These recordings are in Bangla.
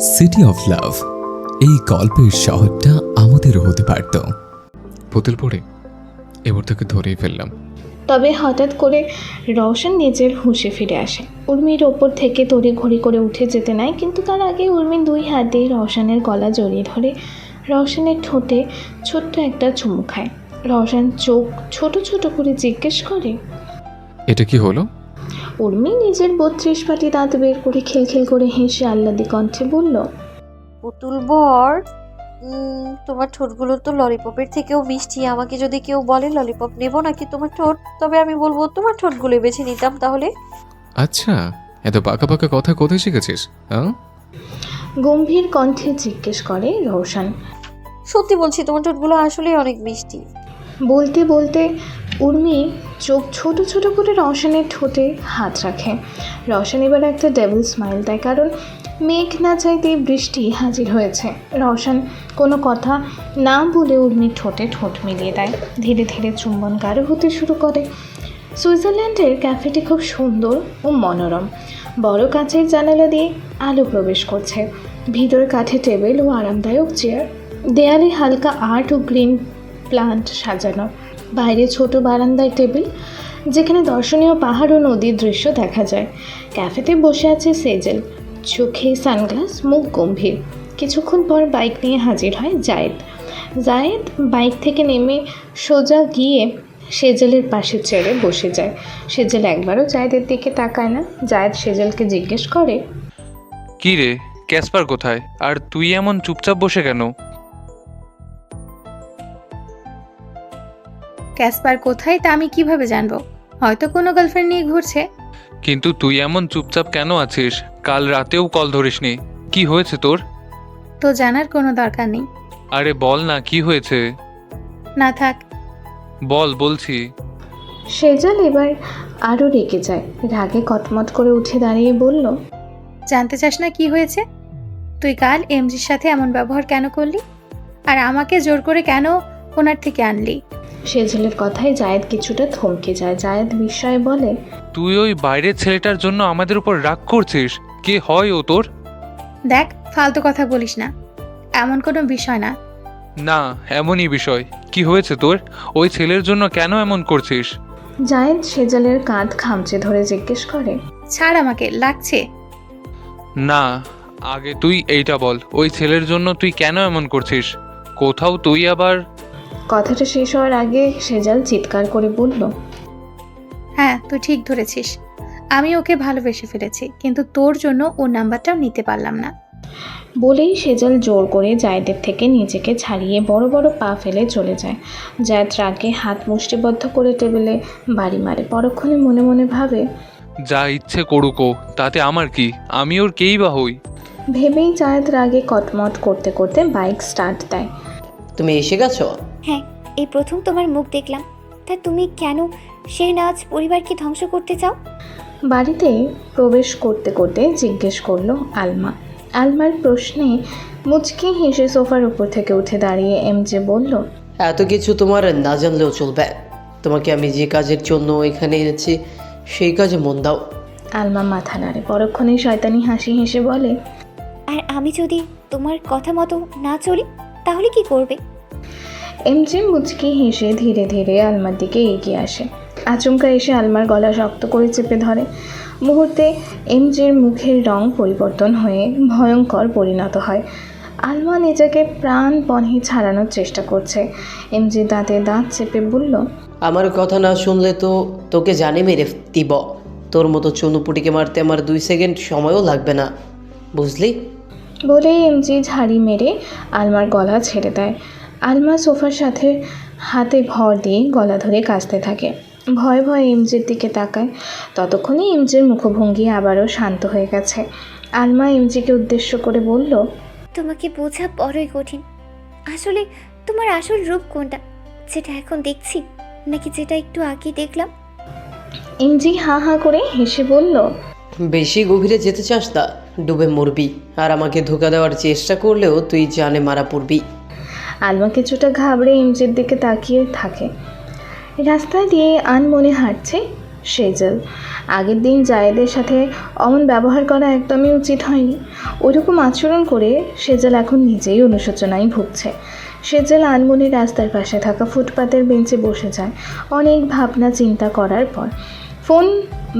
সিটি অফ লাভ, এই গল্পের শহরটা আমাদেরও হতে পারত। পুতুল পড়ে এবার তোকে ধরেই ফেললাম। তবে হঠাৎ করে রওশন নিজের হুঁশে ফিরে আসে। উর্মির ওপর থেকে তড়িঘড়ি করে উঠে যেতে নেয়, কিন্তু তার আগে উর্মি 2 হাত দিয়ে রওশনের গলা জড়িয়ে ধরে রওশনের ঠোঁটে ছোট্ট একটা চুমু খায়। রওশন চোখ ছোট ছোট করে জিজ্ঞেস করে, এটা কি হলো? উর্মি নিজের 32 পাটি দাঁত বের করে খিলখিল করে হেসে আহ্লাদি কণ্ঠে বলল, পুতুল বর, তোমার ঠোঁটগুলো তো ললিপপের থেকেও মিষ্টি। আমাকে যদি কেউ বলে ললিপপ নেবো নাকি তোমার ঠোঁট, তবে আমি বলবো তোমার ঠোঁটগুলোই বেছে নিতাম তাহলে। আচ্ছা, এত পাকা পাকা কথা কোথায় শিখেছিস? হ্যাঁ, গম্ভীর কণ্ঠে জিজ্ঞেস করে রওশন। সত্যি বলছি, তোমার ঠোঁটগুলো আসলেই অনেক মিষ্টি। বলতে বলতে উর্মি চোখ ছোট ছোট করে রওশনের ঠোঁটে হাত রাখে। রওশন এবার একটা ডেভিল স্মাইল দেয়, কারণ মেঘ না চাইতেই বৃষ্টি হাজির হয়েছে। রওশন কোনো কথা না বলে উর্মির ঠোঁটে ঠোঁট মিলিয়ে দেয়। ধীরে ধীরে চুম্বন গাঢ় হতে শুরু করে। সুইজারল্যান্ডের ক্যাফেটি খুব সুন্দর ও মনোরম। বড় কাচের জানালা দিয়ে আলো প্রবেশ করছে। ভিতরে কাঠের টেবিল ও আরামদায়ক চেয়ার। দেয়ালে হালকা আর্ট ও গ্রিন প্লান্ট সাজানো। বাইরে ছোট বারান্দায় টেবিল, যেখানে দর্শনীয় পাহাড় ও নদীর দৃশ্য দেখা যায়। ক্যাফেতে বসে আছে সেজেল, চোখে সানগ্লাস, মুখ গম্ভীর। কিছুক্ষণ পর বাইক নিয়ে হাজির হয় জায়েদ। জায়েদ বাইক থেকে নেমে সোজা গিয়ে সেজেলের পাশে চেয়ারে বসে যায়। সেজেল একবারও জায়েদের দিকে তাকায় না। জায়েদ সেজেলকে জিজ্ঞেস করে, কি রে, ক্যাসপার কোথায়? আর তুই এমন চুপচাপ বসে কেন? ক্যাসপার কোথায় তা আমি কিভাবে জানবো? হয়তো কোনো গার্লফ্রেন্ড নিয়ে ঘুরছে। কিন্তু তুই এমন চুপচাপ কেন আছিস? কাল রাতেও কল ধরিসনি। কি হয়েছে তোর? তো জানার কোনো দরকার নেই। আরে বল না, কি হয়েছে? না থাক। বল বলছি। সেজেল এবার আরও রেগে যায়। রাগে কটমট করে উঠে দাঁড়িয়ে বলল, জানতে চাস না কি হয়েছে? তুই কাল এমজির সাথে এমন ব্যবহার কেন করলি? আর আমাকে জোর করে কেন ওনার থেকে আনলি? সেজেলের কথায় জায়েদ কিছুটা থমকে যায়। জায়েদ বিস্ময়ে বলে, তুই ওই বাইরের ছেলেটার জন্য আমাদের উপর রাগ করছিস? কে হয় ও তোর? দেখ, ফালতু কথা বলিস না। এমন কোনো বিষয় না। না, এমনই বিষয়। কি হয়েছে তোর? ওই ছেলের জন্য কেন এমন করছিস? জায়েদ সেজেলের কাঁধ খামচে ধরে জিজ্ঞেস করে, ছাড়, আমাকে লাগছে। না, আগে তুই এইটা বল, ওই ছেলের জন্য তুই কেন এমন করছিস? কোথাও তুই আবার... কথাটা শেষ হওয়ার আগে সেজেল চিৎকার করে বলল, হ্যাঁ, তুই ঠিক ধরেছিস। আমি ওকে ভালোবেসে ফেলেছি, কিন্তু তোর জন্য ওর নাম্বারটাও নিতে পারলাম না। বলেই সেজেল জোর করে জায়েদের থেকে নিজেকে ছাড়িয়ে বড় বড় পা ফেলে চলে যায়। জায়েদ রাগে হাত মুষ্টিবদ্ধ করে টেবিলে বাড়ি মারে। পরক্ষণে মনে মনে ভাবে, যা ইচ্ছে করুকো, তাতে আমার কি? আমি ওর কেই বা হই। ভেবেই জায়েদ রাগে কটমট করতে করতে বাইক স্টার্ট দেয়। তুমি এসে গেছো? হ্যাঁ, এই প্রথম তোমার মুখ দেখলাম। তা তুমি কেন শেহনাজ পরিবারকে ধ্বংস করতে চাও? বাড়িতে প্রবেশ করতে করতে জিজ্ঞেস করলো আলমা। আলমার প্রশ্নে মুচকি হেসে সোফার উপর থেকে উঠে দাঁড়িয়ে এমজে বলল, এত কিছু তোমার না জানলেও চলবে। তোমাকে আমি যে কাজের জন্য এখানে এনেছি সেই কাজে মন দাও। আলমা মাথা নাড়ে। পরক্ষণেই শয়তানি হাসি হেসে বলে, আর আমি যদি তোমার কথা মতো না চলি তাহলে কি করবে? এমজে মুচকি হেসে ধীরে ধীরে আলমার দিকে এগিয়ে আসে। আচমকা এসে আলমার গলা শক্ত করে চেপে ধরে। মুহূর্তে এমজের মুখের রং পরিবর্তন হয়ে ভয়ঙ্কর পরিণত হয়। আলমা নিজেকে প্রাণপণে ছাড়ানোর চেষ্টা করছে। এমজে দাঁতে দাঁত চেপে বলল, আমার কথা না শুনলে তো তোকে জানে মেরে দিব। তোর মতো চুনুপুটিকে মারতে আমার 2 সেকেন্ড সময়ও লাগবে না, বুঝলি? বলে এমজি ঝাড়ি মেরে আলমার গলা ছেড়ে দেয়। আলমা সোফার সাথে হাতে ভর দিয়ে গলা ধরে কাঁচতে থাকে। ভয়ে ভয়ে এমজির দিকে তাকায়। ততক্ষণে এমজির মুখভঙ্গি আবারও শান্ত হয়ে গেছে। আলমা এমজিকে উদ্দেশ্য করে বলল, তোমাকে বোঝা বড়ই কঠিন। আসলে তোমার আসল রূপ কোনটা? যেটা এখন দেখছি নাকি যেটা একটু আগে দেখলাম? এমজি হাঁ হাঁ করে হেসে বলল, বেশি গভীরে যেতে চাস না, ডুবে মরবি। আর আমাকে ধোকা দেওয়ার চেষ্টা করলেও তুই জানে মারা পড়বি। আলমা কিছুটা ঘাবড়ে এমজির দিকে তাকিয়ে থাকে। রাস্তা দিয়ে আনমনে হাঁটছে সেজল। আগের দিন জায়েদের সাথে অমন ব্যবহার করা একদমই উচিত হয়নি। ওইরকম আচরণ করে সেজল এখন নিজেই অনুশোচনায় ভুগছে। সেজল আনমনে রাস্তার পাশে থাকা ফুটপাতের বেঞ্চে বসে যায় অনেক ভাবনা চিন্তা করার পর। ফোন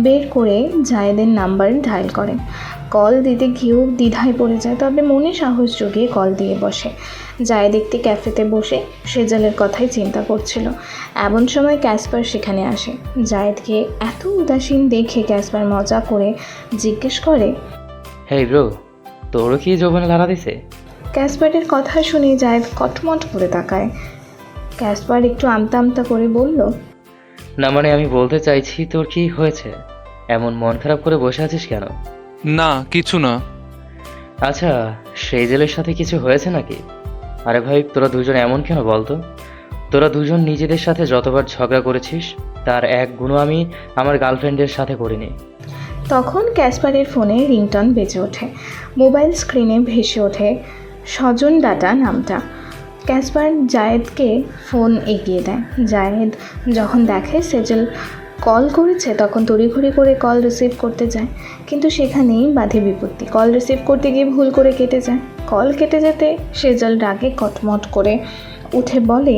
বের করে জায়েদের নাম্বার ডায়াল করেন। কল দিতে গিয়েও দ্বিধায় পড়ে যায়, তবে মনে সাহস জুগিয়ে কল দিয়ে বসে। জায়েদ একটি ক্যাফেতে বসে সেজলের কথাই চিন্তা করছিল। এমন সময় ক্যাসপার সেখানে আসে। জায়েদকে এত উদাসীন দেখে ক্যাসপার মজা করে জিজ্ঞেস করে, হেই ব্রো, তোরও কি যৌবনে লাড়া দিছে? ক্যাসপারের কথা শুনে জায়েদ কটমট করে তাকায়। ক্যাসপার একটু আমতা আমতা করে বলল, না মানে আমি বলতে চাইছি তোর কি হয়েছে? এমন মন খারাপ করে বসে আছিস কেন? না কিছু না। আচ্ছা, সেই জেলের সাথে কিছু হয়েছে নাকি? আরে ভাই, তোরা দুজন এমন কেন বলতো? তোরা দুজন নিজেদের সাথে যতবার ঝগড়া করেছিস তার এক গুণও আমি আমার গার্লফ্রেন্ডের সাথে করিনি। তখন ক্যাসপারের ফোনে রিংটন বেজে ওঠে। মোবাইল স্ক্রিনে ভেসে ওঠে স্বজন ডাটা নামটা। ক্যাসপার জায়েদকে ফোন এগিয়ে দেয়। জায়েদ যখন দেখে সেজল কল করেছে তখন তড়িঘড়ি করে কল রিসিভ করতে যায়, কিন্তু সেখানেই বাধে বিপত্তি। কল রিসিভ করতে গিয়ে ভুল করে কেটে যায়। কল কেটে যেতে সেজল রাগে কটমট করে উঠে বলে,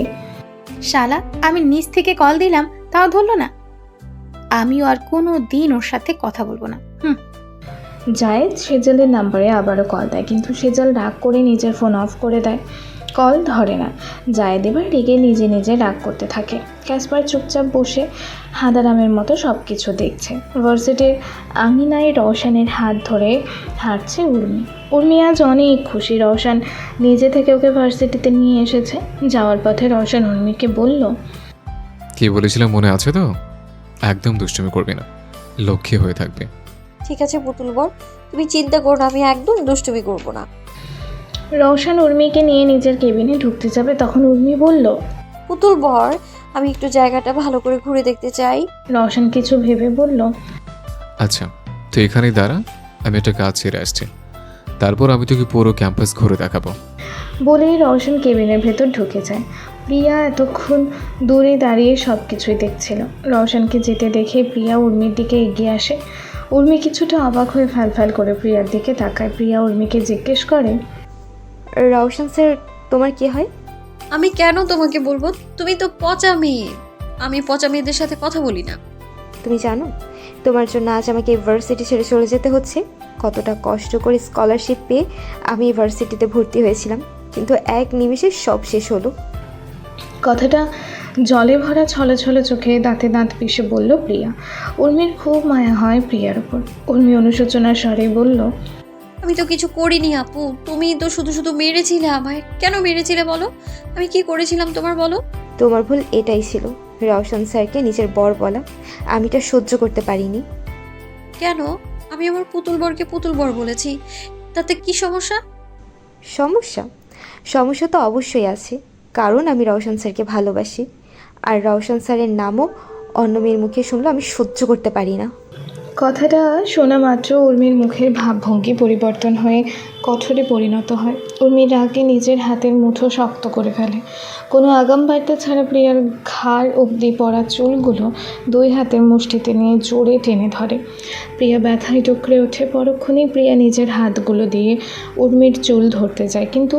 শালা, আমি নিচ থেকে কল দিলাম তাও ধরলো না। আমিও আর কোনো দিন ওর সাথে কথা বলবো না। জায়েদ সেজলের নাম্বারে আবারও কল দেয়, কিন্তু সেজল রাগ করে নিজের ফোন অফ করে দেয়। কল ধরে না। জায়েদ এবার রেগে নিজে নিজে রাগ করতে থাকে। ক্যাসপার চুপচাপ বসে হাঁদারামের মতো সব কিছু দেখছে। ভার্সিটির আঙিনায় রওশানের হাত ধরে হাঁটছে উর্মি। উর্মি আজ অনেক খুশি। রওশান নিজে থেকে ওকে ভার্সিটিতে নিয়ে এসেছে। যাওয়ার পথে রওশান উর্মিকে বলল, কি বলেছিলাম মনে আছে তো? একদম দুষ্টুমি করবি না, লক্ষ্মী হয়ে থাকবে। ঠিক আছে পুতুল বর, তুমি চিন্তা করো না, আমি একদম দুষ্টুমি করবো না। রওশান উর্মিকে নিয়ে নিজের কেবিনে ঢুকতে যাবে, তখন উর্মি বলল, পুতুল বর, আমি একটু জায়গাটা ভালো করে ঘুরে দেখতে চাই। রওশান কিছু ভেবে বলল, আচ্ছা তুই এখানেই দাঁড়া, আমি একটা কাজ ছেড়ে আসছি, তারপর আমি তোকে পুরো ক্যাম্পাস ঘুরে দেখাবো। বলেই রওশন কেবিনের ভেতর ঢুকে যায়। প্রিয়া এতক্ষণ দূরে দাঁড়িয়ে সব কিছুই দেখছিল। রওশনকে যেতে দেখে প্রিয়া উর্মির দিকে এগিয়ে আসে। উর্মি কিছুটা অবাক হয়ে ফ্যাল করে প্রিয়ার দিকে তাকায়। প্রিয়া উর্মিকে জিজ্ঞেস করে, রওশন স্যার তোমার কি হয়? আমি কেন তোমাকে বলবো? তুমি তো পচা মেয়ে। আমি পচা মেয়েদের সাথে কথা বলি না। তুমি জানো তোমার জন্য আজ আমাকে ইউনিভার্সিটি ছেড়ে চলে যেতে হচ্ছে? কতটা কষ্ট করে স্কলারশিপ পেয়ে আমি ইউনিভার্সিটিতে ভর্তি হয়েছিলাম, কিন্তু এক নিমেষে সব শেষ হলো। কথাটা জলে ভরা ছলে ছলে চোখে দাঁতে দাঁত পিষে বলল প্রিয়া। উর্মির খুব মায়া হয় প্রিয়ার উপর। উর্মি অনুশোচনার স্বরে বলল, আমি তো কিছু করিনি আপু, তুমি তো শুধু শুধু মেরেছিলে আমায়। কেন মেরেছিলে বলো? আমি কি করেছিলাম তোমার, বলো? তোমার ভুল এটাই ছিল, রওশন স্যারকে নিজের বর বলা। আমি এটা সহ্য করতে পারিনি। কেন? আমি আমার পুতুল বরকে পুতুল বর বলেছি, তাতে কি সমস্যা? সমস্যা? সমস্যা তো অবশ্যই আছে, কারণ আমি রওশন স্যারকে ভালোবাসি। আর রওশন স্যারের নামও অন্য মেয়ের মুখে শুনলে আমি সহ্য করতে পারি না। কথাটা শোনা মাত্র উর্মির মুখের ভাবভঙ্গি পরিবর্তন হয়ে কঠোরে পরিণত হয়। উর্মির রাগে নিজের হাতের মুঠো শক্ত করে ফেলে। কোনো আগাম বার্তা ছাড়া প্রিয়ার ঘাড় অবধি পড়া চুলগুলো দুই হাতের মুষ্টিতে নিয়ে জোরে টেনে ধরে। প্রিয়া ব্যথায় টুকরে ওঠে। পরক্ষণেই প্রিয়া নিজের হাতগুলো দিয়ে উর্মির চুল ধরতে যায়, কিন্তু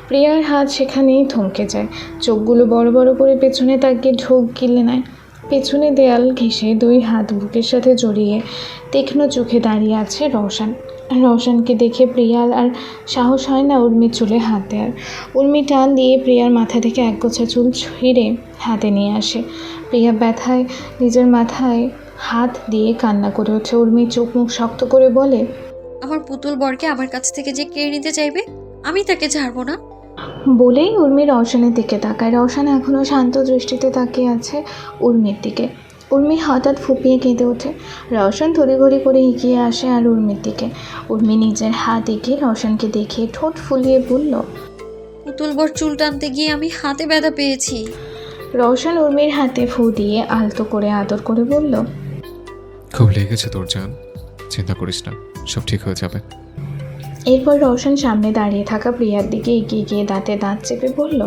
প্রিয়ার হাত সেখানেই থমকে যায়। চোখগুলো বড় বড় করে পেছনে তাকিয়ে ঢোক গিলে নেয়। পেছনে দেয়াল ঘেঁষে দুই হাত বুকের সাথে জড়িয়ে তীক্ষ্ণ চোখে দাঁড়িয়ে আছে রওশন। রওশনকে দেখে প্রিয়ার আর সাহস হয় না উর্মির চুলে হাত দেওয়ার। উর্মি টান দিয়ে প্রিয়ার মাথা থেকে একগোছা চুল ছিঁড়ে হাতে নিয়ে আসে। প্রিয়া ব্যথায় নিজের মাথায় হাত দিয়ে কান্না করে ওঠে। উর্মি চোখ মুখ শক্ত করে বলে, আমার পুতুল বরকে আমার কাছ থেকে যে কেড়ে নিতে চাইবে, আমি তাকে ছাড়বো না। বলেই উর্মি রওশনের দিকে তাকায়। রওশন এখনও শান্ত দৃষ্টিতে তাকিয়ে আছে উর্মির দিকে। উর্মি হঠাৎ ফুপিয়ে কেঁদে ওঠে। রওশন তড়িঘড়ি করে এগিয়ে আসে আর উর্মির দিকে। উর্মি নিজের হাত এগিয়ে রওশনকে দেখে ঠোঁট ফুলিয়ে বলল, পুতুল বর চুল টানতে গিয়ে আমি হাতে ব্যথা পেয়েছি। রওশন উর্মির হাতে ফু দিয়ে আলতো করে আদর করে বলল, খুব লেগেছে তোর জান, চিন্তা করিস না, সব ঠিক হয়ে যাবে। এরপর রওশন সামনে দাঁড়িয়ে থাকা প্রিয়ার দিকে এগিয়ে গিয়ে দাঁতে দাঁত চেপে বলল,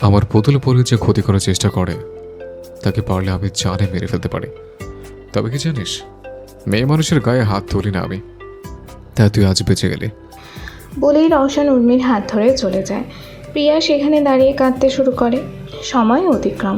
আমার পুতুল পরে যে ক্ষতি করার চেষ্টা করে তাকে পারলে আমি জানে মেরে ফেলতে পারি। তবে কি জানিস, মেয়ে মানুষের গায়ে হাত তুলি না আমি, তাই তুই আজ বেঁচে গেলি। বলেই রওশন উর্মির হাত ধরে চলে যায়। প্রিয়া সেখানে দাঁড়িয়ে কাঁদতে শুরু করে। সময় অতিক্রম।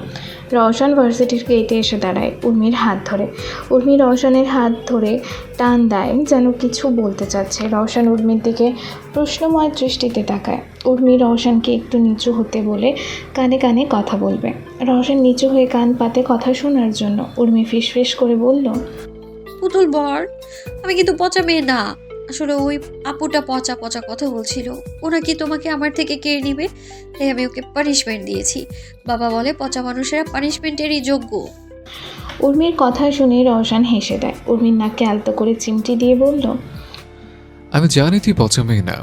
রওশন ভার্সিটির গেটে এসে দাঁড়ায় উর্মির হাত ধরে। উর্মি রওশনের হাত ধরে টান দেয়, যেন কিছু বলতে চাচ্ছে। রওশন উর্মির দিকে প্রশ্নময় দৃষ্টিতে তাকায়। উর্মি রওশনকে একটু নিচু হতে বলে কানে কানে কথা বলবে। রওশন নিচু হয়ে কান পাতে কথা শোনার জন্য। উর্মি ফিসফিস করে বলল, পুতুল বর, আমি কিন্তু পচা মেয়ে না। আসলে ওই আপুটা পচা পচা কথা বলছিল, ও নাকি তোমাকে আমার থেকে কেড়ে নিবে, তাই আমি ওকে পানিশমেন্ট দিয়েছি। বাবা বলে পচা মানুষেরা পানিশমেন্টেরই যোগ্য। উর্মির কথা শুনে রওশন হেসে দেয়। উর্মির নাককে আলতো করে চিমটি দিয়ে বলল, আমি জানি তুই পচা মেয়ে না,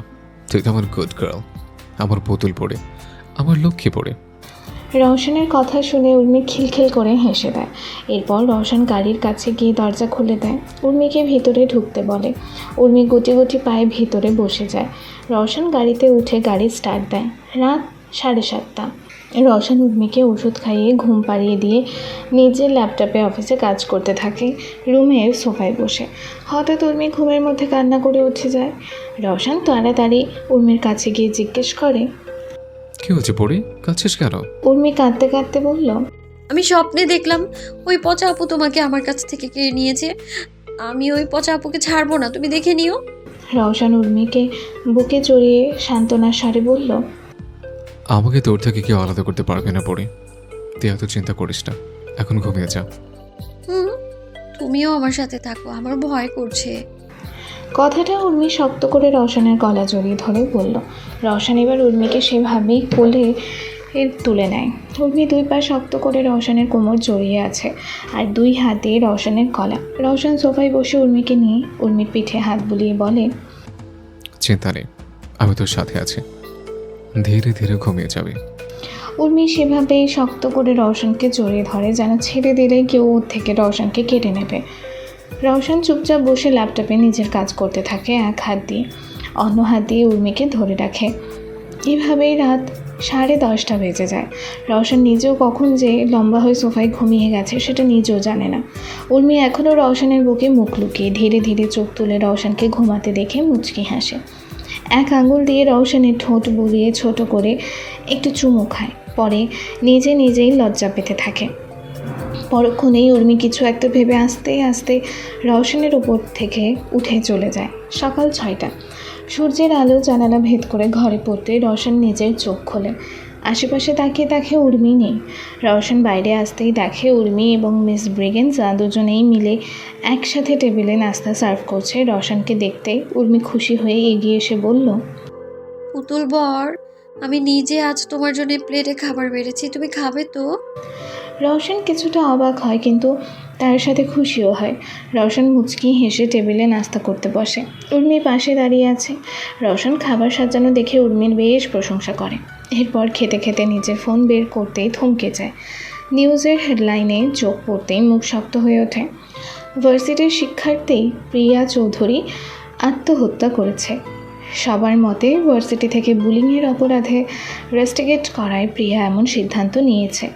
তুই তো আমার গুড গার্ল, আমার পুতুল পড়ে, আমার লক্ষ্মী পড়ে। রওশনের কথা শুনে উর্মি খিলখিল করে হেসে দেয়। এরপর রওশন গাড়ির কাছে গিয়ে দরজা খুলে দেয়। উর্মিকে ভিতরে ঢুকতে বলে। উর্মি গুটি গুটি পায়ে ভিতরে বসে যায়। রওশন গাড়িতে উঠে গাড়ি স্টার্ট দেয়। রাত 7:30। রওশন উর্মিকে ওষুধ খাইয়ে ঘুম পাড়িয়ে দিয়ে নিজের ল্যাপটপে অফিসে কাজ করতে থাকে রুমের সোফায় বসে। হঠাৎ উর্মি ঘুমের মধ্যে কান্না করে উঠে যায়। রওশন তাড়াতাড়ি উর্মির কাছে গিয়ে জিজ্ঞেস করে, কি হয়েছে পড়ি, কাঁদছিস কেন? উর্মি কাঁদতে কাঁদতে বলল, আমি স্বপ্নে দেখলাম ওই পচা আপু তোমাকে আমার কাছ থেকে কেড়ে নিয়েছে। আমি ওই পচা আপুকে ছাড়বো না, তুমি দেখে নিও। রওশন উর্মিকে বুকে জড়িয়ে সান্ত্বনার স্বরে বলল, আমাকে তোর থেকে কেউ আলাদা করতে পারবে না পড়ি, তুই এত চিন্তা করিস না, এখন ঘুমিয়ে যা। তুমিও আমার সাথে থাকো, আমার ভয় করছে। কথাটা উর্মি শক্ত করে রওশনের গলা জড়িয়ে ধরে বলল। রওশন এবার উর্মিকে সেভাবেই কোলে তুলে নেয়। উর্মি 2 পা শক্ত করে রওশনের কোমর জড়িয়ে আছে আর 2 হাতে রওশনের গলা। রওশন সোফায় বসে উর্মিকে নিয়ে উর্মির পিঠে হাত বুলিয়ে বলে, চিন্তা নেই, আমি তোর সাথে আছি, ধীরে ধীরে ঘুমিয়ে যাবে। উর্মি সেভাবেই শক্ত করে রওশনকে জড়িয়ে ধরে, যেন ছেড়ে দিলেই কেউ ওর থেকে রওশনকে কেটে নেবে। রওশন চুপচাপ বসে ল্যাপটপে নিজের কাজ করতে থাকে এক হাত দিয়ে, অন্য হাত দিয়ে উর্মিকে ধরে রাখে। এভাবেই রাত 10:30 বেজে যায়। রওশন নিজেও কখন যে লম্বা হয়ে সোফায় ঘুমিয়ে গেছে সেটা নিজেও জানে না। উর্মি এখনও রওশনের বুকে মুখ লুকিয়ে ধীরে ধীরে চোখ তুলে রওশনকে ঘুমাতে দেখে মুচকি হাসে। এক আঙুল দিয়ে রওশনের ঠোঁট বুলিয়ে ছোট করে একটু চুমু খায়, পরে নিজে নিজেই লজ্জা পেতে থাকে। পরক্ষণেই উর্মি কিছু একটা ভেবে আস্তে আস্তে রওশনের উপর থেকে উঠে চলে যায়। সকাল 6টা। সূর্যের আলো জানালা ভেদ করে ঘরে পড়তে রওশন নিজের চোখ খোলে। আশেপাশে তাকিয়ে দেখে উর্মি নেই। রওশন বাইরে আসতেই দেখে উর্মি এবং মিস ব্রিগেন্সা দুজনেই মিলে একসাথে টেবিলে নাস্তা সার্ভ করছে। রওশনকে দেখতেই উর্মি খুশি হয়ে এগিয়ে এসে বলল, পুতুল বর, আমি নিজে আজ তোমার জন্য প্লেটে খাবার বেড়েছি, তুমি খাবে তো? রওশন কিছুটা অবাক হয়, কিন্তু তার সাথে খুশিও হয়। রওশন মুচকি হেসে টেবিলে নাস্তা করতে বসে। উর্মি পাশে দাঁড়িয়ে আছে। রওশন খাবার সাজানো দেখে উর্মির বেশ প্রশংসা করে। এরপর খেতে খেতে নিজের ফোন বের করতেই থমকে যায়। নিউজের হেডলাইনে চোখ পড়তেই মুখ শক্ত হয়ে ওঠে। ভার্সিটির শিক্ষার্থী প্রিয়া চৌধুরী আত্মহত্যা করেছে। সবার মতে ভার্সিটি থেকে বুলিংয়ের অপরাধে রেস্টিগেট করায় প্রিয়া এমন সিদ্ধান্ত নিয়েছে।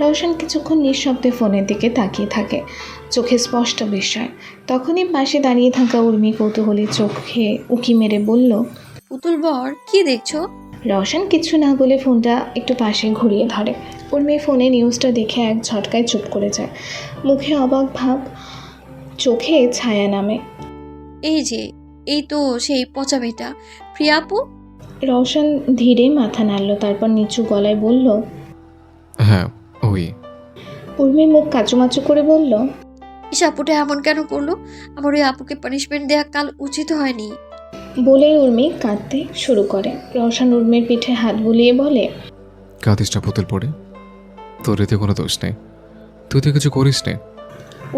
রওশন কিছুক্ষণ নিঃশব্দে ফোনের দিকে তাকিয়ে থাকে, চোখে স্পষ্ট বিস্ময়। তখনই পাশে দাঁড়িয়ে থাকা উর্মি কৌতূহলী চোখে উকি মেরে বলল, পুতুল বর, কি দেখছো? রওশন কিছু না বলে ফোনটা একটু পাশে ঘুরিয়ে ধরে। উর্মি ফোনে নিউজটা দেখে এক ঝটকায় চুপ করে যায়, মুখে অবাক ভাব, চোখে ছায়া নামে। এই তো সেই পচা মেয়েটা, প্রিয়া আপু। রওশন ধীরে মাথা নাড়ল, তারপর নিচু গলায় বলল, হ্যাঁ ওই। উর্মি মুখ কাচুমাচু করে বলল, ইস, আপুটা এমন কেন করলো? আমার ওই আপুকে পানিশমেন্ট দেওয়া কাল উচিত হয়নি। বলে উর্মি কাঁদতে শুরু করে। রওশন উর্মির পিঠে হাত বুলিয়ে বলে, কাঁদিসটা পুতুল পড়ে, তোর এতে কোনো দোষ নেই, তুই তো কিছু করিস নে।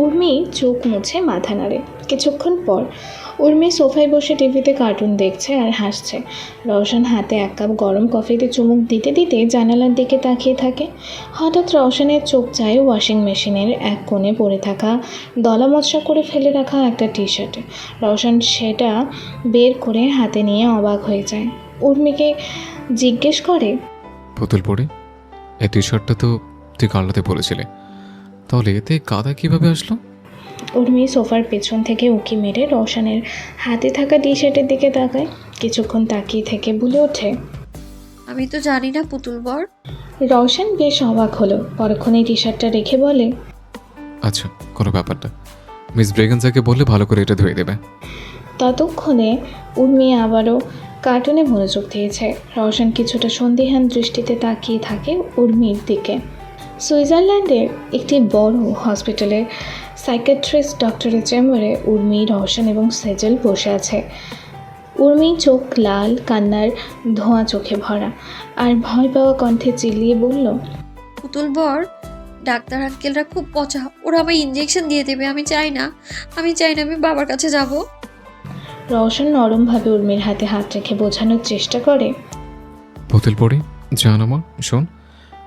উর্মি চোখ মুছে মাথা নাড়ে। কিছুক্ষণ পর উর্মি সোফায় বসে টিভিতে কার্টুন দেখছে আর হাসছে। রওশন হাতে 1 কাপ গরম কফিতে চুমুক দিতে দিতে জানালার দিকে তাকিয়ে থাকে। হঠাৎ রওশনের চোখ যায় ওয়াশিং মেশিনের এক কোণে পড়ে থাকা দলা মচড়া করে ফেলে রাখা একটা টি-শার্টে। রওশন সেটা বের করে হাতে নিয়ে অবাক হয়ে যায়। উর্মিকে জিজ্ঞেস করে, পুতুল পড়ে, এই টি শার্টটা তো তুই কালরাতে পরেছিলে, তাহলে এতে কাদা কিভাবে আসলো? উর্মি সোফার পেছন থেকে উঁকি মেরে রওশনের হাতে থাকা টি শার্টের দিকে তাকায়। কিছুক্ষণ তাকিয়ে থেকে বলে ওঠে, আমি তো জানি না পুতুল বর। রওশন বেশ অবাক হলো। পরক্ষণে টি শার্টটা রেখে বলে, আচ্ছা, কোনো ব্যাপার না। মিস ব্রেগেন্সাকে বললে ভালো করে এটা ধুয়ে দেবে। ততক্ষণে উর্মি আবারও কার্টুনে মনোযোগ দিয়েছে। রওশন কিছুটা সন্দিহান দৃষ্টিতে তাকিয়ে থাকে উর্মির দিকে। সুইজারল্যান্ডের একটি বড় হসপিটালে সাইকিয়াট্রিস্ট ডক্টরের চেম্বারে উর্মি, রওশন এবং সেজল বসে আছে। উর্মি চোখ লাল, কান্নার ধোঁয়া চোখে ভরা, আর ভয় পাওয়া কণ্ঠে চিল্লিয়ে বলল, পুতুল বর, ডাক্তার আঙ্কেলরা খুব পচা, ওরা আমায় ইঞ্জেকশন দিয়ে দেবে। আমি চাই না, আমি বাবার কাছে যাব। রওশন নরমভাবে উর্মির হাতে হাত রেখে বোঝানোর চেষ্টা করে, পুতুল পড়ি, জান আমার, শোন,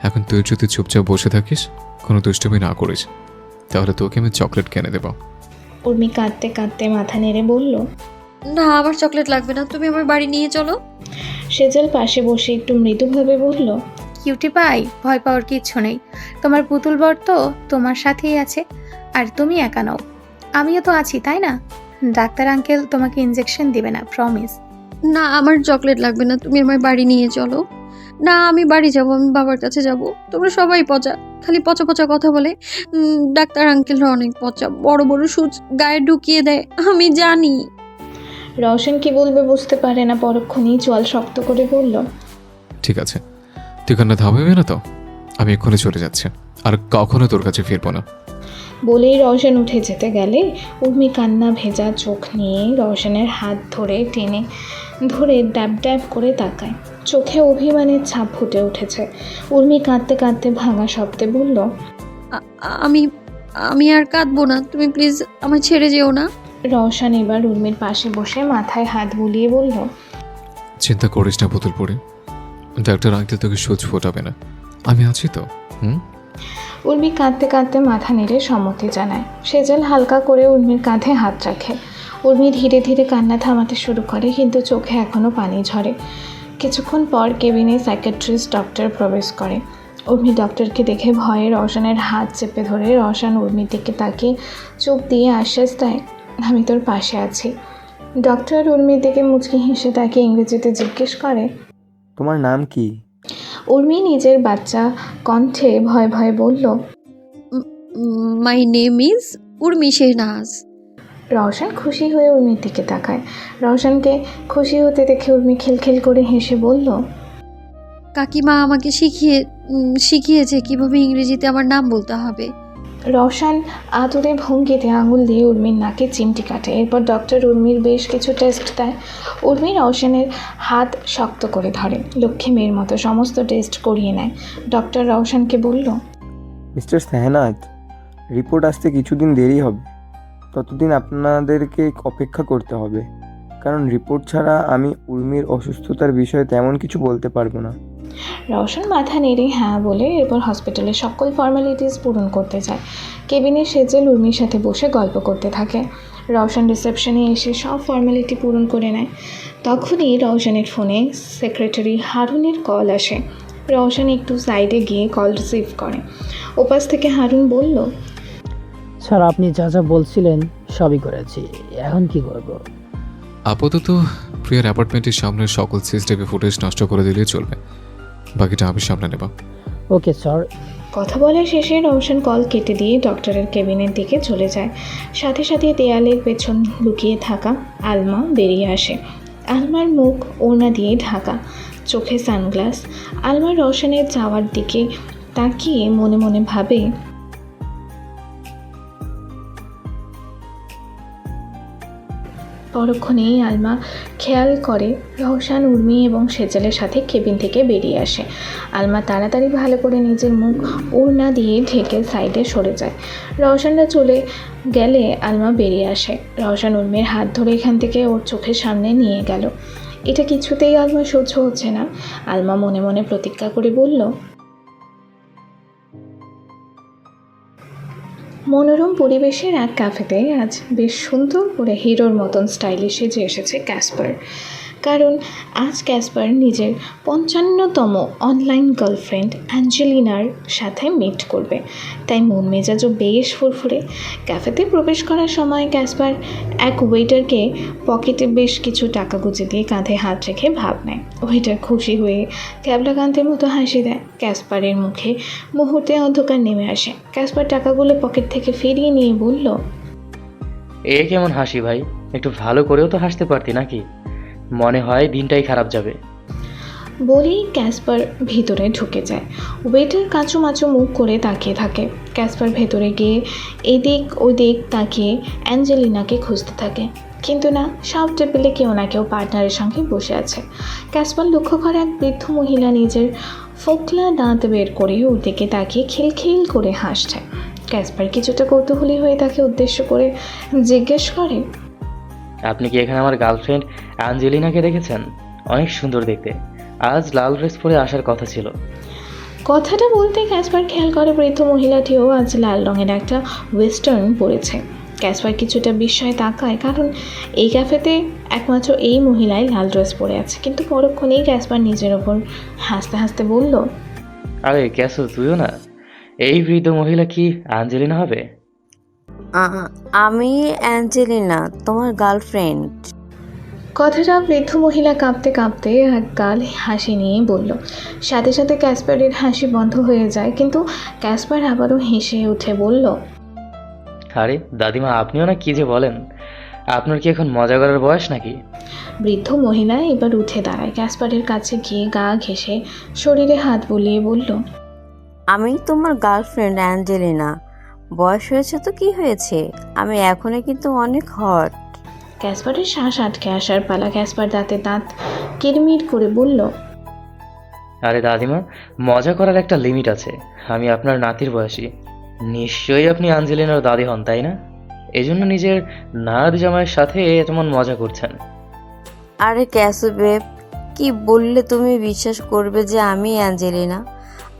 এখন তুই যদি চুপচাপ বসে থাকিস, কোনো দুষ্টুমি না করিস, তাহলে তোকে আমি চকলেট কিনে দেবো। উর্মি কাঁদতে কাঁদতে মাথা নেড়ে বলল, না, আমার চকলেট লাগবে না, তুমি আমার বাড়ি নিয়ে চলো। সেজল পাশে বসে একটু মৃদুভাবে বলল, কিউটি পাই, ভয় পাওয়ার কিচ্ছু নেই। তোমার পুতুল বর তো তোমার সাথেই আছে, আর তুমি একা নও, আমিও তো আছি, তাই না? ডাক্তার আঙ্কেল তোমাকে ইনজেকশন দিবে না, প্রমিস। না, আমার চকলেট লাগবে না, তুমি আমার বাড়ি নিয়ে চলো। না, আমি বাড়ি যাব, আমি বাবার কাছে যাব। তোমরা সবাই পচা, খালি পচা পচা কথা বলে। ডাক্তার আঙ্কেলরা অনেক পচা, বড় বড় সুচ গায়ে ঢুকিয়ে দেয়, আমি জানি। রওশন কি বলবে বুঝতে পারে না। পরক্ষণেই চোয়াল শক্ত করে বলল, ঠিক আছে, তুই কান্না থামাবি না তো? আমি এক্ষুনি চলে যাচ্ছি, আর কখনো তোর কাছে ফিরবো না। বলেই রওশন উঠে যেতে গেলে উর্মি কান্না ভেজা চোখ নিয়ে রওশনের হাত টেনে ধরে ড্যাব ড্যাব করে তাকায়। চোখে অভিমানের ছাপ ফুটে উঠেছে। উর্মি কাঁদতে কাঁদতে ভাঙা শব্দে বলল, আমি আমি আর কাঁদবো না, তুমি প্লিজ আমায় ছেড়ে যেও না। রওশন এবার উর্মির পাশে বসে মাথায় হাত বুলিয়ে বলল, চিন্তা করিস না পুতুল পড়ি, ডাক্তার আঙ্কেল তোকে সুচ ফোটাবে না, আমি আছি তো। উর্মি কাঁদতে কাঁদতে মাথা নেড়ে সম্মতি জানায়। সেজল হালকা করে উর্মির কাঁধে হাত রাখে। উর্মি ধীরে ধীরে কান্না থামাতে শুরু করে, কিন্তু চোখে এখনও পানি ঝরে। কিছুক্ষণ পর কেবিনে সাইকিয়াট্রিস্ট ডক্টর প্রবেশ করে। উর্মি ডক্টরকে দেখে ভয়ে রওশনের হাত চেপে ধরে। রওশন উর্মির দিকে তাকিয়ে চোখ দিয়ে আশ্বাস দেয়, আমি তোর পাশে আছি। ডক্টর উর্মির দিকে মুচকি হেসে তাকে ইংরেজিতে জিজ্ঞেস করে, তোমার নাম কি? উর্মি নিজের বাচ্চা কণ্ঠে ভয়ে ভয়ে বলল, my name is Urmi Shehnaz. Roushan খুশি হয়ে উর্মির দিকে তাকায়। রওশনকে খুশি হতে দেখে উর্মি খিলখিল করে হেসে বলল, কাকিমা আমাকে শিখিয়েছে কিভাবে ইংরেজিতে আমার নাম বলতে হবে। রওশন আদুরে ভঙ্গিতে আঙুল দিয়ে উর্মির নাকে চিমটি কাটে। এরপর ডক্টর উর্মির বেশ কিছু টেস্ট দেয়। উর্মি রওশনের হাত শক্ত করে ধরে, লক্ষ্মী মেয়ের মতো সমস্ত টেস্ট করিয়ে নেয়। ডক্টর রওশনকে বলল, মিস্টার শাহনাজ, রিপোর্ট আসতে কিছুদিন দেরি হবে, ততদিন আপনাদেরকে অপেক্ষা করতে হবে, কারণ রিপোর্ট ছাড়া আমি উর্মির অসুস্থতার বিষয়ে তেমন কিছু বলতে পারবো না। রওশন মাথা নেড়ে হ্যাঁ বলে এরপর হসপিটালের সকল ফর্মালিটিস পূরণ করতে যায়। কেবিনে সেজল উর্মির সাথে বসে গল্প করতে থাকে। রওশন রিসেপশনে এসে সব ফর্মালিটি পূরণ করে নেয়। তখনই রওশনের ফোনে সেক্রেটারি হারুনের কল আসে। রওশন একটু সাইডে গিয়ে কল রিসিভ করে। ওপাশ থেকে হারুন বলল, স্যার, আপনি যা যা বলছিলেন সবই করেছি, এখন কি করব? আপাতত প্রিয়ার অ্যাপার্টমেন্টের সামনের সকল সিসিটিভি ফুটেজ নষ্ট করে দিলেই চলবে, বাকিটা আমি সামনে নেব। Okay sir. কথা বলা শেষে রওশন কল কেটে দিয়ে ডক্টরের কেবিনের দিকে চলে যায়। সাথে সাথে দেয়ালের পেছন লুকিয়ে থাকা আলমা বেরিয়ে আসে। আলমার মুখ ওড়না দিয়ে ঢাকা, চোখে সানগ্লাস। আলমা রওশনের যাওয়ার দিকে তাকিয়ে মনে মনে ভাবে, পরক্ষণেই আলমা খেয়াল করে রওশন, উর্মি এবং সেজলের সাথে কেবিন থেকে বেরিয়ে আসে। আলমা তাড়াতাড়ি ভালো করে নিজের মুখ ওড়না দিয়ে ঢেকে সাইডে সরে যায়। রওশনরা চলে গেলে আলমা বেরিয়ে আসে। রওশন উর্মির হাত ধরে এখান থেকে ওর চোখের সামনে নিয়ে গেল। এটা কিছুতেই আলমা সহ্য হচ্ছে না। আলমা মনে মনে প্রতিজ্ঞা করে বলল, মনোরম পরিবেশের এক ক্যাফেতে আজ বেশ সুন্দর করে হিরোর মতন স্টাইলিশ সেজে এসেছে ক্যাসপার। কারণ আজ ক্যাসপার নিজের 55তম অনলাইন গার্লফ্রেন্ড অ্যাঞ্জেলিনার সাথে মিট করবে, তাই মন মেজাজও বেশ ফুরফুরে। ক্যাফেতে প্রবেশ করার সময় ক্যাসপার এক ওয়েটারকে পকেটে বেশ কিছু টাকা গুঁজে দিয়ে কাঁধে হাত রেখে ভাব নেয়। ওয়েটার খুশি হয়ে ক্যাবলাকান্তের মতো হাসি দেয়। ক্যাসপারের মুখে মুহূর্তে অন্ধকার নেমে আসে। ক্যাসপার টাকাগুলো পকেট থেকে ফিরিয়ে নিয়ে বলল, এ কেমন হাসি ভাই? একটু ভালো করেও তো হাসতে পারতি নাকি? মনে হয় দিনটাই খারাপ যাবে। বলেই ক্যাসপার ভিতরে ঢুকে যায়। ওয়েটার কাঁচুমাচু মুখ করে তাকিয়ে থাকে। ক্যাসপার ভেতরে গিয়ে এদিক ওদিক তাকিয়ে অ্যাঞ্জেলিনাকে খুঁজতে থাকে, কিন্তু না, সব টেবিলে কেউ না কেউ পার্টনারের সঙ্গে বসে আছে। ক্যাসপার লক্ষ্য করে এক বৃদ্ধ মহিলা নিজের ফোকলা দাঁত বের করে ওর দিকে তাকিয়ে খিলখিল করে হাসছে। ক্যাসপার কিছুটা কৌতূহলী হয়ে তাকে উদ্দেশ্য করে জিজ্ঞেস করে, আপনি কি এখানে আমার গার্লফ্রেন্ড অ্যাঞ্জেলিনাকে দেখেছেন? অনেক সুন্দর দেখতে। আজ লাল ড্রেস পরে আসার কথা ছিল। কথাটা বলতে ক্যাসপার খেয়াল করে বৃদ্ধ মহিলাটিও আজ লাল রঙের একটা ওয়েস্টার্ন পরেছে। ক্যাসপার কিছুটা বিস্ময়ে তাকায়, কারণ এই ক্যাফেতে একমাত্র এই মহিলাই লাল ড্রেস পরে আছে। কিন্তু পরক্ষণেই ক্যাসপার নিজের ওপর হাসতে হাসতে বলল, আরে ক্যাসো, তুইও না? এই বৃদ্ধ মহিলা কি অ্যাঞ্জেলিনা হবে? আমি অ্যাঞ্জেলিনা, তোমার গার্লফ্রেন্ড। কথাটা বৃদ্ধ মহিলা কাঁপতে কাঁপতে এক গাল হাসি নিয়ে বলল। সাথে সাথে ক্যাসপারের হাসি বন্ধ হয়ে যায়, কিন্তু ক্যাসপার আবারও হেসে উঠে বলল, আরে দাদিমা, আপনিও না কি যে বলেন? আপনার কি এখন মজা করার বয়স নাকি? বৃদ্ধ মহিলা এবার উঠে দাঁড়ায়। ক্যাসপারের কাছে গিয়ে গা ঘেঁষে শরীরে হাত বুলিয়ে বলল, আমি তোমার গার্লফ্রেন্ড অ্যাঞ্জেলিনা। বয়স হয়েছে তো কি হয়েছে, আমি এখনো কিন্তু অনেক হট। ক্যাসপারের শ্বাস আটকে আসার পালা। ক্যাসপার দাঁতে দাঁত কিরমির করে বলল, আরে দাদিমা, মজা করার একটা লিমিট আছে। আমি আপনার নাতির বয়সী। নিশ্চয়ই আপনি অ্যাঞ্জেলিনার দাদি হন, তাই না? এজন্য নিজের নাত জামাইয়ের সাথে তেমন মজা করছেন। আরে ক্যাসো বেব, কি বললে তুমি বিশ্বাস করবে যে আমি অ্যাঞ্জেলিনা?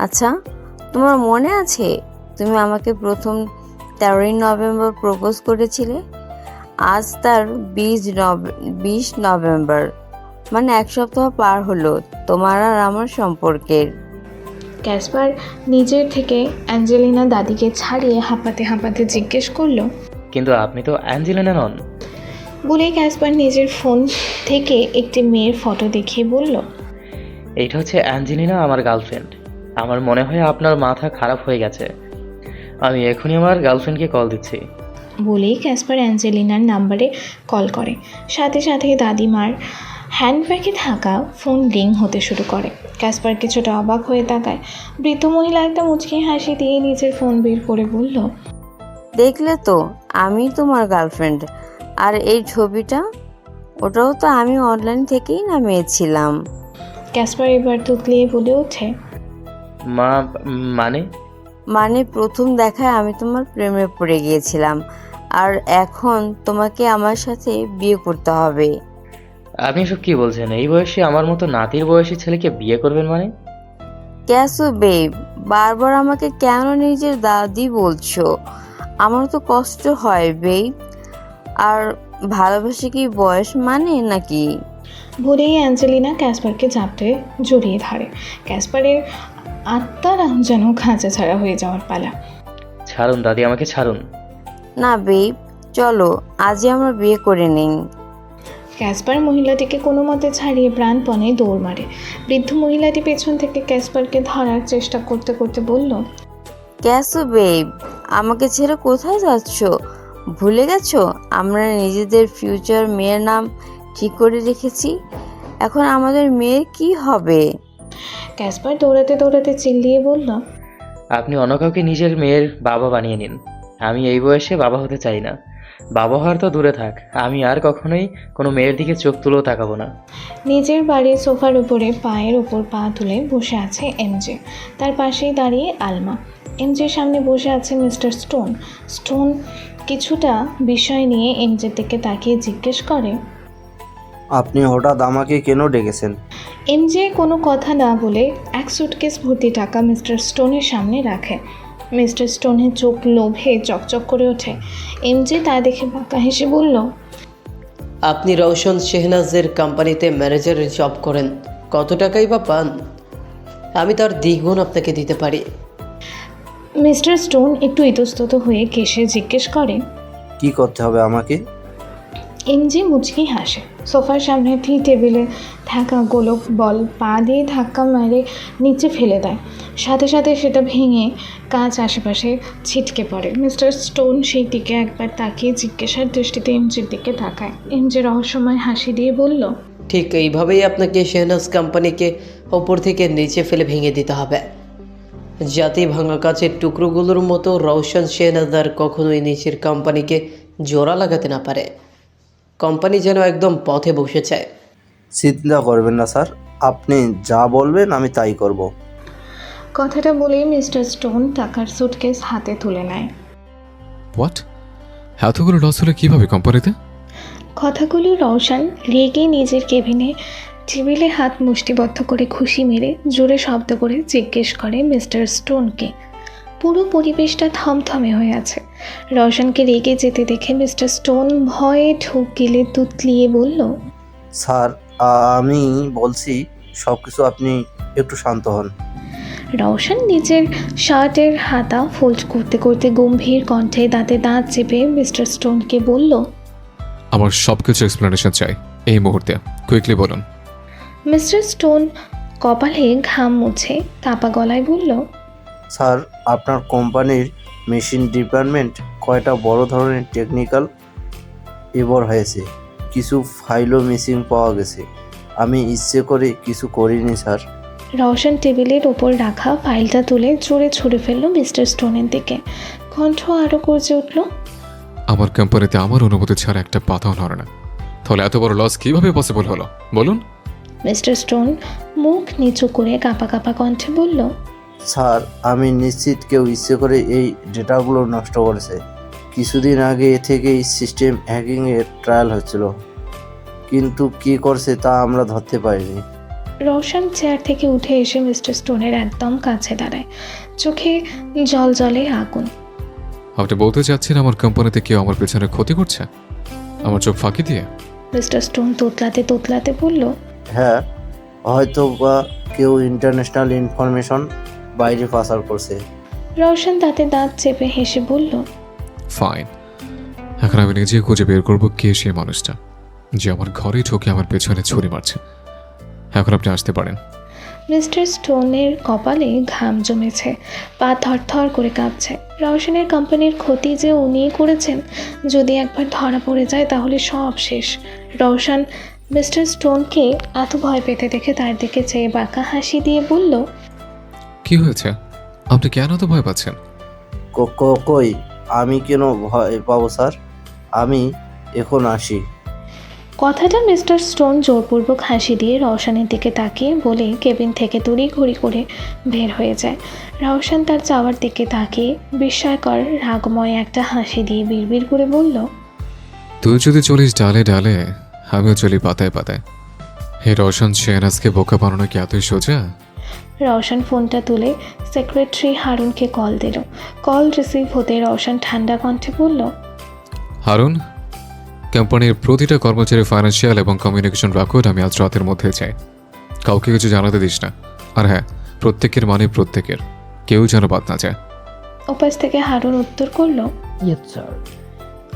আচ্ছা, তোমার মনে আছে তুমি আমাকে প্রথম 13 নভেম্বর প্রপোজ করেছিলে? আজ তার 20 নভেম্বর, মানে 1 সপ্তাহ পার হলো তোমার আর আমার সম্পর্কের। ক্যাসপার নিজের থেকে অ্যাঞ্জেলিনা দাদিকে ছাড়িয়ে হাঁপাতে হাঁপাতে জিজ্ঞেস করলো, কিন্তু আপনি তো অ্যাঞ্জেলিনা নন। বলেই ক্যাসপার নিজের ফোন থেকে একটি মেয়ের ফটো দেখিয়ে বলল, এইটা হচ্ছে অ্যাঞ্জেলিনা, আমার গার্লফ্রেন্ড। আমার মনে হয় আপনার মাথা খারাপ হয়ে গেছে। আমি এখনই আমার গার্লফ্রেন্ডকে কল দিচ্ছি। বলেই ক্যাসপার অ্যাঞ্জেলিনার নাম্বারে কল করে। সাথে সাথে দাদিমার হ্যান্ডব্যাগে থাকা ফোন রিং হতে শুরু করে। ক্যাসপার কিছুটা অবাক হয়ে তাকায়। বৃদ্ধ মহিলা একটা মুচকি হাসি দিয়ে নিজের ফোন বের করে বলল, দেখলে তো, আমি তোমার গার্লফ্রেন্ড। আর এই ছবিটা, ওটাও তো আমি অনলাইন থেকেই নামিয়েছিলাম। ক্যাসপার এবার তুতলিয়ে বলে ওঠে, মানে প্রথম দেখায় আমি তোমার প্রেমে পড়ে গিয়েছিলাম, আর এখন তোমাকে আমার সাথে বিয়ে করতে হবে। আপনি সব কি বলছেন? এই বয়সে আমার মতো নাতির বয়সী ছেলেকে বিয়ে করবেন মানে? ক্যাসো বেব, বারবার আমাকে কেন নিজের দাদি বলছো? আমার তো কষ্ট হয় বেব। আর ভালোবাসা কি বয়স মানে নাকি? বলেই অ্যাঞ্জেলিনা ক্যাসপারকে ঝাপটে জড়িয়ে ধরে। ক্যাসপারের আত্মারা যেন খাঁচা ছাড়া হয়ে যাওয়ার পালা। ছাড়ুন দাদি, আমাকে ছাড়ুন। না বেব, চলো আজই আমরা বিয়ে করে নিই। ক্যাসপার মহিলাটিকে কোনো মতে ছাড়িয়ে প্রাণপণে দৌড় মারে। বৃদ্ধ মহিলাটি পেছন থেকে ক্যাসপারকে ধরার চেষ্টা করতে করতে বলল, ক্যাসো বেব, আমাকে ছেড়ে কোথায় যাচ্ছ? ভুলে গেছো আমরা নিজেদের ফিউচার মেয়ের নাম ঠিক করে রেখেছি? এখন আমাদের মেয়ের কি হবে? ক্যাসপার দৌড়াতে দৌড়াতে চিল্লিয়ে বলল, আপনি অন্য কাউকে নিজের মেয়ের বাবা বানিয়ে নিন। আমি এই বয়সে বাবা হতে চাই না। বাবা হওয়ার তো দূরে থাক, আমি আর কখনোই কোনো মেয়ের দিকে চোখ তুলেও তাকাবো না। নিজের বাড়ির সোফার উপরে পায়ের ওপর পা তুলে বসে আছে এমজে। তার পাশেই দাঁড়িয়ে আলমা। এমজের সামনে বসে আছে মিস্টার স্টোন। স্টোন কিছুটা বিষয় নিয়ে এমজের দিকে তাকিয়ে জিজ্ঞেস করে, আপনি হঠাৎ আমাকে কেন ডেকেছেন? এমজে কোনো কথা না বলে এক সুটকেস ভর্তি টাকা মিস্টার স্টোনের সামনে রাখে। মিস্টার স্টোনের চোখ লোভে চকচক করে ওঠে। এমজে তা দেখে বাঁকা হেসে বলল, আপনি রওশন শেহনাজের কোম্পানিতে ম্যানেজারের জব করেন, কত টাকাই বা পান? আমি তার দ্বিগুণ আপনাকে দিতে পারি। মিস্টার স্টোন একটু ইতস্তত হয়ে কেশে জিজ্ঞেস করে। কি করতে হবে আমাকে? এমজি মুচকি হাসে। সোফার সামনে টেবিলে থাকা গোলক বল পা দিয়ে ধাক্কা মেরে নিচে ফেলে দেয়। সাথে সাথে সেটা ভেঙে কাঁচ আশেপাশে ছিটকে পড়ে। মিস্টার স্টোন সেই দিকে একবার তাকিয়ে জিজ্ঞাসার দৃষ্টিতে এমজির দিকে তাকায়। এমজি রহস্যময় হাসি দিয়ে বলল, ঠিক এইভাবেই আপনাকে শেহনাজ কোম্পানিকে ওপর থেকে নিচে ফেলে ভেঙে দিতে হবে, যাতে ভাঙা কাচের টুকরোগুলোর মতো রওশন শেহনাজ আর কখনোই নিচের কোম্পানিকে জোড়া লাগাতে না পারে। কোম্পানি যেন একদম পথে বসে যায়। চিন্তা করবেন না স্যার, আপনি যা বলবেন আমি তাই করব। কথাটা বলেই মিস্টার স্টোন টাকার সুটকেস হাতে তুলে নেয়। হোয়াট? এতগুলো লস হলে কীভাবে কোম্পানিতে? কথাগুলো রওশন রেগে নিজের কেবিনে টেবিলে হাত মুষ্টিবদ্ধ করে খুশি মেরে জোরে শব্দ করে জিজ্ঞেস করে মিস্টার স্টোনকে। পুরো পরিবেশটা থমথমে হয়ে আছে। রওশনকে রেগে যেতে দেখে মিস্টার স্টোন ভয়ে ঢোক গিলে তুতলিয়ে বলল, স্যার আমি বলছি সব কিছু, আপনি একটু শান্ত হন। রওশন নিজের শার্টের হাতা ফোল্ড করতে করতে গম্ভীর কণ্ঠে দাঁতে দাঁত চেপে মিস্টার স্টোনকে বলল, আমার সব কিছু এক্সপ্লেনেশন চাই এই মুহূর্তে, কুইকলি বলুন। মিস্টার স্টোন কপালে ঘাম মুছে কাপা গলায় বলল, স্যার আপনার কোম্পানির মেশিন ডিপার্টমেন্ট কয়টা বড় ধরনের টেকনিক্যাল এরর হয়েছে, কিছু ফাইলও মিসিং পাওয়া গেছে। আমি ইচ্ছে করে কিছু করিনি স্যার। রওশন টেবিলের ওপর রাখা ফাইলটা তুলে জোরে ছুঁড়ে ফেলল মিস্টার স্টোনের দিকে। কণ্ঠ আরও গর্জে উঠল, আমার কোম্পানিতে আমার অনুমতি ছাড়া একটা পাতাও নড়ে না, তাহলে এত বড় লস কিভাবে পসিবল হলো বলুন? মিস্টার স্টোন মুখ নিচু করে কাঁপা কাঁপা কণ্ঠে বলল, স্যার আমি নিশ্চিত কেউ ইচ্ছে করে এই ডেটাগুলো নষ্ট করেছে। কিছুদিন আগে থেকেই সিস্টেম হ্যাকিংয়ের ট্রায়াল হচ্ছিল, কিন্তু কি করছে তা আমরা ধরতে পারিনি। রওশন চেয়ার থেকে উঠে এসে মিস্টার স্টোনের একদম কাছে দাঁড়ায়, চোখে জল জলে আগুন। আপনি বলতে চাচ্ছেন আমার কোম্পানিতে কেউ আমার পেছনে ক্ষতি করছে আমার চোখ ফাঁকি দিয়ে? মিস্টার স্টোন তোতলাতে তোতলাতে বলল, হ্যাঁ, হয়তো বা কেউ ইন্টারন্যাশনাল ইনফরমেশন বাইরে পাচার করছে। রওশন দাঁতে দাঁত চেপে হেসে বলল, ফাইন, এখন আমি নিজে খুঁজে বের করবো কে সেই মানুষটা যে আমার ঘরে ঢুকে আমার পেছনে ছুরি মারছে। এখন আপনি আসতে পারেন। মিস্টার স্টোনের কপালে ঘাম জমেছে, পা থরথর করে কাঁপছে। রওশনের কোম্পানির ক্ষতি যে উনিই করেছেন, যদি একবার ধরা পড়ে যায় তাহলে সব শেষ। রওশন মিস্টার স্টোনকে এত ভয় পেতে দেখে তার দিকে চেয়ে বাঁকা হাসি দিয়ে বলল, কি হয়েছে? আপনি কেন তো ভয় পাচ্ছেন? কই আমি কেন ভয় পাবো স্যার, আমি এখন আসি। কথাটা মিস্টার স্টোন জোরপূর্বক হাসি দিয়ে রওশনের দিকে তাকিয়ে বলে কেবিন থেকে তড়িঘড়ি করে বের হয়ে যায়। রওশন তার যাওয়ার দিকে তাকিয়ে বিস্ময়কর রাগময় একটা হাসি দিয়ে বিড়বিড় করে বলল, তুই যদি চলিস ডালে ডালে, আমিও চলি পাতায় পাতায়। হে রওশন শেহনাজকে বোকা বানানো কি এতই সোজা? রওশন ফোনটা তুলে সেক্রেটারি হারুনকে কল দিল। কল রিসিভ হতে রওশন ঠান্ডা কণ্ঠে বলল, হারুন, কোম্পানির প্রতিটা কর্মচারী ফাইন্যান্সিয়াল এবং কমিউনিকেশন রেকর্ড আমি আজ রাতের মধ্যে চাই। কাউকে কিছু জানাতে দিস না। আর হ্যাঁ, প্রত্যেকের মানে প্রত্যেকের, কেউ যেন বাদ না যায়। ওপাশ থেকে হারুন উত্তর করল, ইয়েস স্যার।